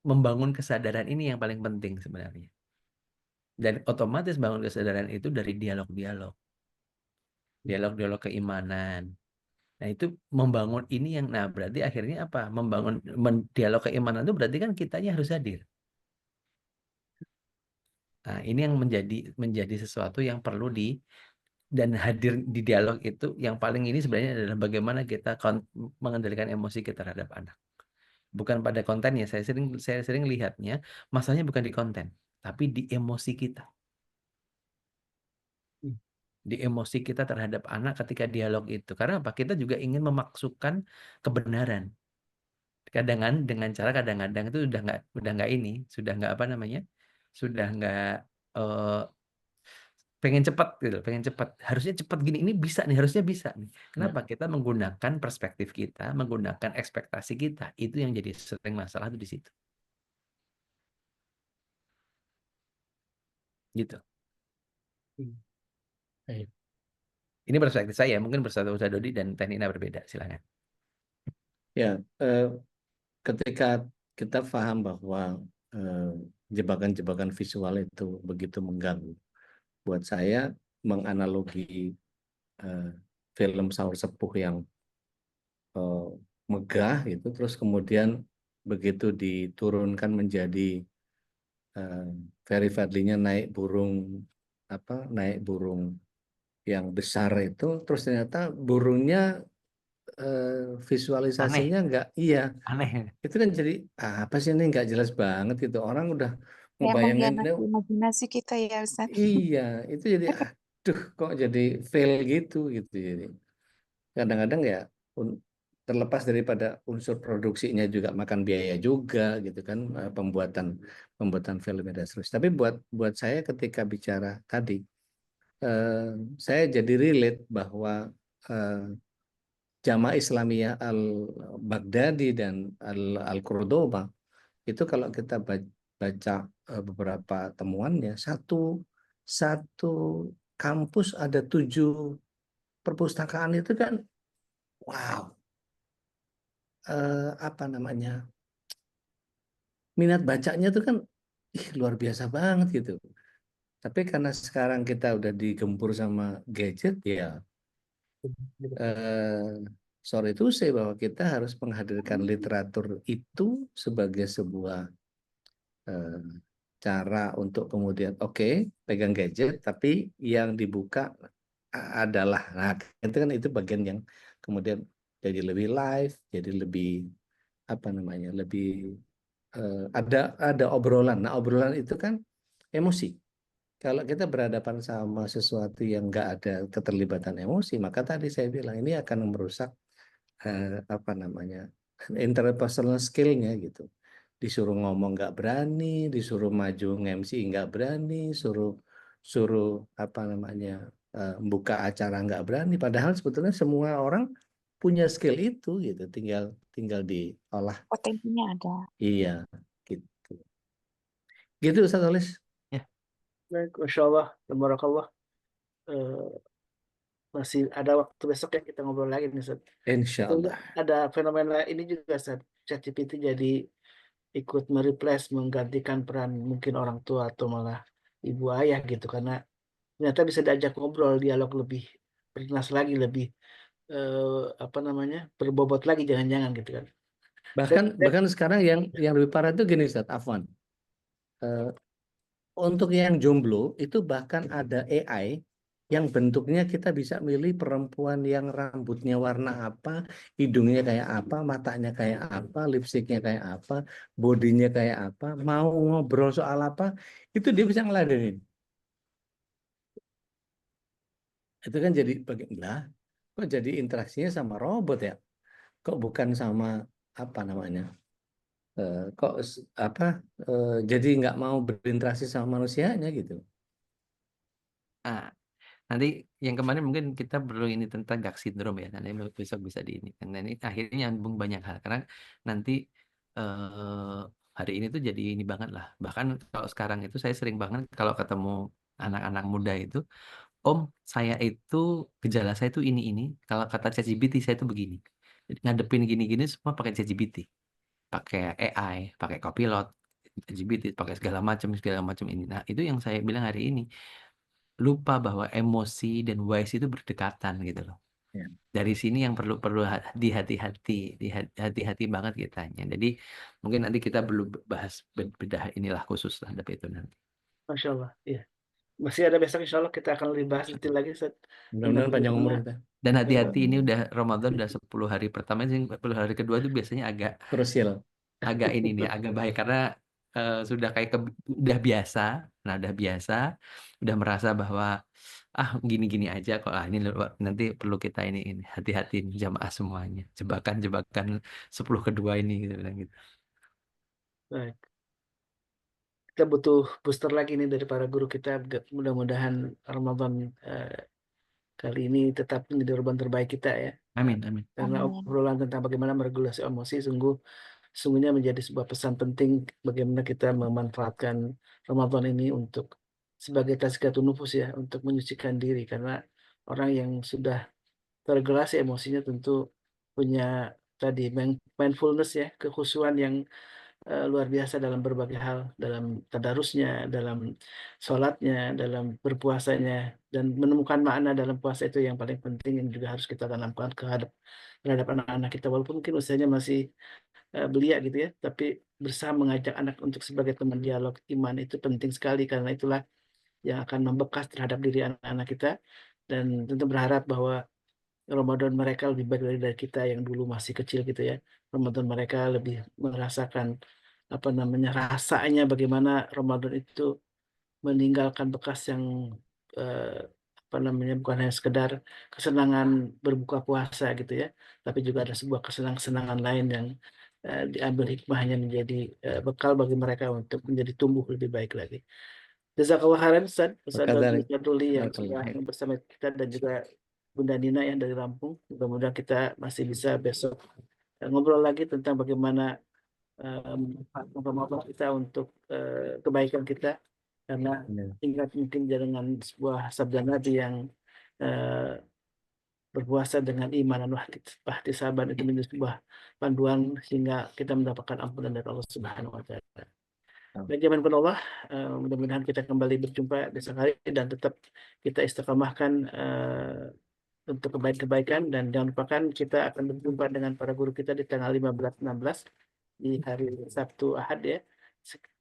Membangun kesadaran ini yang paling penting sebenarnya. Dan otomatis bangun kesadaran itu dari dialog-dialog. Dialog-dialog keimanan. Nah, itu membangun ini yang nah berarti akhirnya apa? Membangun dialog keimanan itu berarti kan kitanya harus hadir. Nah, ini yang menjadi sesuatu yang perlu dan hadir di dialog itu yang paling ini sebenarnya adalah bagaimana kita mengendalikan emosi kita terhadap anak. Bukan pada kontennya, saya sering lihatnya masalahnya bukan di konten, tapi di emosi kita. Di emosi kita terhadap anak ketika dialog itu. Karena apa? Kita juga ingin memasukkan kebenaran. Kadang-kadang dengan cara kadang-kadang itu udah nggak ini, sudah nggak apa namanya, sudah nggak eh, pengen cepat gitu, pengen cepat. Harusnya cepat gini, ini bisa nih, harusnya bisa nih. Ya. Kenapa? Kita menggunakan perspektif kita, menggunakan ekspektasi kita. Itu yang jadi sering masalah tuh di situ. Gitu. Baik. Ini perspektif saya, mungkin perspektif Ustaz Dodi dan Teh Nina berbeda. Silakan. Ya, ketika kita paham bahwa jebakan-jebakan visual itu begitu mengganggu, buat saya menganalogi film Saur Sepuh yang megah itu, terus kemudian begitu diturunkan menjadi very friendly-nya naik burung yang besar itu, terus ternyata burungnya visualisasinya Aneh, nggak iya, aneh. itu kan jadi apa sih ini nggak jelas banget gitu, orang udah Kayak ngebayanginnya. mengkhianati imajinasi kita ya Ustaz. Iya, itu jadi aduh kok jadi fail gitu jadi kadang-kadang ya terlepas daripada unsur produksinya juga makan biaya juga gitu kan, pembuatan film dan seterusnya. Tapi buat saya ketika bicara tadi, saya jadi relate bahwa Jamaah Islamiyah Al-Baghdadi dan Al-Qurdoba itu kalau kita baca beberapa temuannya, satu kampus ada 7 perpustakaan itu kan, wow, apa namanya, minat bacanya itu kan luar biasa banget gitu. Tapi karena sekarang kita udah digempur sama gadget ya, sorry itu saya bahwa kita harus menghadirkan literatur itu sebagai sebuah cara untuk kemudian oke, pegang gadget tapi yang dibuka adalah, nah itu bagian yang kemudian jadi lebih live, jadi lebih apa namanya, lebih ada obrolan. Nah obrolan itu kan emosi. Kalau kita berhadapan sama sesuatu yang nggak ada keterlibatan emosi, maka tadi saya bilang ini akan merusak apa namanya, interpersonal skill-nya gitu. Disuruh ngomong nggak berani, disuruh maju nge-MC nggak berani, suruh suruh apa namanya, buka acara nggak berani. Padahal sebetulnya semua orang punya skill itu gitu, tinggal tinggal diolah. Potensinya ada. Iya, gitu. Gitu Ustaz Olis. Ya, Baik, Masya Allah, tabarakallah. Eh, masih ada waktu besok ya kita ngobrol lagi nih, Ustaz. Insya Itu Allah. ada fenomena ini juga, Ustaz. ChatGPT jadi ikut mereplace, menggantikan peran mungkin orang tua atau malah ibu ayah gitu, karena ternyata bisa diajak ngobrol, dialog lebih beringas lagi, lebih apa namanya, berbobot lagi, jangan-jangan gitu kan. Bahkan sekarang yang lebih parah itu gini Ustaz, Afwan. Eh, untuk yang jomblo itu bahkan ada AI yang bentuknya kita bisa milih perempuan yang rambutnya warna apa, hidungnya kayak apa, matanya kayak apa, lipstiknya kayak apa, bodinya kayak apa, mau ngobrol soal apa, itu dia bisa ngeladenin. Itu kan jadi lah, kok jadi interaksinya sama robot ya? Kok bukan sama apa namanya? Jadi nggak mau berinteraksi sama manusianya gitu. Ah, nanti yang kemarin mungkin kita perlu ini tentang GAG syndrome ya. Nanti besok bisa di ini. Karena ini akhirnya nyambung banyak hal. Karena nanti eh, hari ini tuh jadi ini banget lah. Bahkan kalau sekarang itu saya sering banget kalau ketemu anak-anak muda itu, Om, saya itu gejala saya itu ini. Kalau kata ChatGPT saya itu begini. Jadi ngadepin gini-gini semua pakai ChatGPT, pakai AI, pakai Copilot, ChatGPT, pakai segala macam ini. Nah, itu yang saya bilang hari ini. Lupa bahwa emosi dan wise itu berdekatan gitu loh. Ya. Dari sini yang perlu perlu hati-hati, hati-hati banget kitanya. Jadi mungkin nanti kita perlu bahas bedah inilah khusus terhadap itu nanti. Masya Allah, iya. Masih ada besok, insya Allah kita akan lebih bahas detail lagi, Ustaz. Mudah-mudahan panjang umur kita. Dan hati-hati ini udah Ramadan udah 10 hari pertama, 10 hari kedua itu biasanya Krusial. agak ini nih, agak baik karena sudah kayak udah biasa. Nah, udah biasa, udah merasa bahwa gini-gini aja kok. Ini nanti perlu kita ini hati-hati nih, jamaah semuanya. Jebakan-jebakan 10 kedua ini gitu bilang gitu. Baik. Kita butuh booster lagi nih dari para guru kita. Mudah-mudahan Ramadan kali ini tetap menjadi Ramadan terbaik kita ya. Amin, amin. Karena obrolan tentang bagaimana meregulasi emosi sungguhnya menjadi sebuah pesan penting bagaimana kita memanfaatkan Ramadan ini untuk sebagai tazkiyatun nufus ya, untuk menyucikan diri. Karena orang yang sudah terregulasi emosinya tentu punya tadi mindfulness ya, kekhusyuan yang luar biasa dalam berbagai hal, dalam tadarusnya, dalam sholatnya, dalam berpuasanya, dan menemukan makna dalam puasa itu yang paling penting yang juga harus kita tanamkan terhadap anak-anak kita, walaupun mungkin usianya masih belia gitu ya, tapi berusaha mengajak anak untuk sebagai teman dialog iman itu penting sekali, karena itulah yang akan membekas terhadap diri anak-anak kita, dan tentu berharap bahwa Ramadan mereka lebih baik dari kita yang dulu masih kecil gitu ya. Ramadan mereka lebih merasakan apa namanya, rasanya bagaimana Ramadan itu meninggalkan bekas yang eh, apa namanya, bukan hanya sekedar kesenangan berbuka puasa gitu ya, tapi juga ada sebuah kesenangan lain yang diambil hikmahnya menjadi bekal bagi mereka untuk menjadi tumbuh lebih baik lagi. Jazakallah khairan Ustaz Wakadzalik. Badruli yang sudah Barakallah. bersama kita, dan juga Bunda Nina yang dari Lampung. Mudah-mudahan kita masih bisa besok ngobrol lagi tentang bagaimana memanfaatkan kita untuk kebaikan kita, karena Ya. ingat mungkin dengan sebuah sabda Nabi yang eh, berpuasa dengan iman dan wahtisaban itu menjadi sebuah panduan sehingga kita mendapatkan ampunan dari Allah Subhanahu wa taala. Baik, Allah, mudah-mudahan kita kembali berjumpa besok hari dan tetap kita istiqamahkan untuk kebaikan-kebaikan, dan jangan lupakan kita akan berjumpa dengan para guru kita di tanggal 15-16 di hari Sabtu Ahad ya.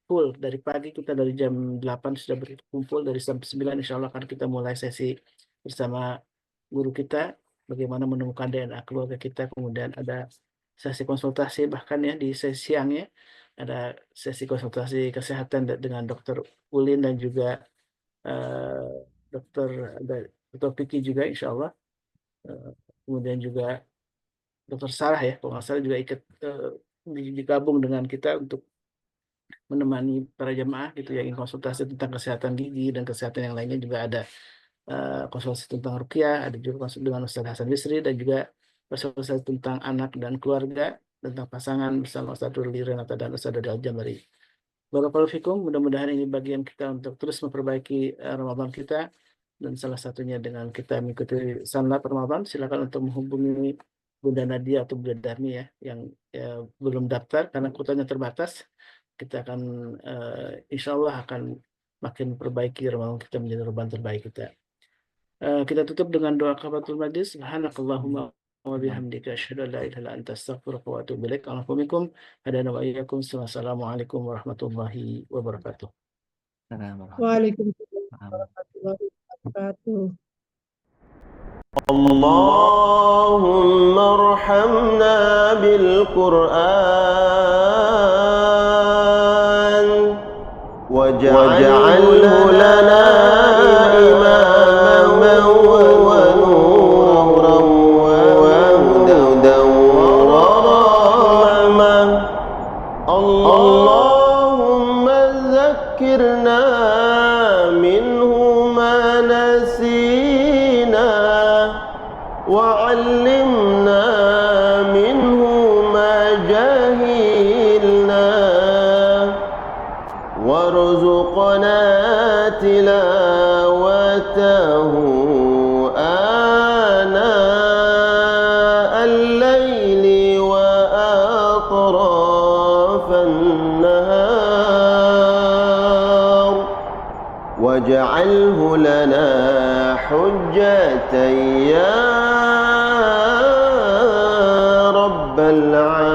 Full dari pagi, kita dari jam 8 sudah berkumpul, dari jam 9 insya Allah akan kita mulai sesi bersama guru kita bagaimana menemukan DNA keluarga kita, kemudian ada sesi konsultasi, bahkan ya di sesi siangnya ada sesi konsultasi kesehatan dengan Dokter Ulin dan juga eh, dokter ada Dokter Piki juga insya Allah. Kemudian juga Dokter Sarah ya, kalau nggak salah juga ikut digabung dengan kita untuk menemani para jemaah gitu yang ingin konsultasi tentang kesehatan gigi dan kesehatan yang lainnya. Juga ada konsultasi tentang ruqyah, ada juga konsultasi dengan Ustaz Hasan Bisri, dan juga konsultasi tentang anak dan keluarga, tentang pasangan bersama Ustaz Ruli Renata dan Ustaz Dodal Jamari. Barakallahu fikum, mudah-mudahan ini bagian kita untuk terus memperbaiki Ramadan kita, dan salah satunya dengan kita mengikuti sanlat Ramadan. Silakan untuk menghubungi Bunda Nadia atau Bunda Darmi ya, yang belum daftar karena kuotanya terbatas. Kita akan insya Allah akan makin perbaiki Ramadan kita menjadi Ramadan terbaik kita. Kita tutup dengan doa kafaratul majlis. Subhanakallahumma وبحمدك أشهد أن لا إله إلا أنت أستغفرك وأتوب إليك. Alhamdulillah, hadana wa iyyakum. Assalamualaikum warahmatullahi wabarakatuh. Waalaikumsalam warahmatullahi wabarakatuh. اللهم ارحمنا بالقرآن واجعله لنا إماما ونورا وهدى ورحمة. اللهم ذكرنا منه ما نسينا وعلمنا منه ما جهلنا وارزقنا تلاوته آناء الليل وأطراف النهار واجعله لنا حجة يا رب العالمين.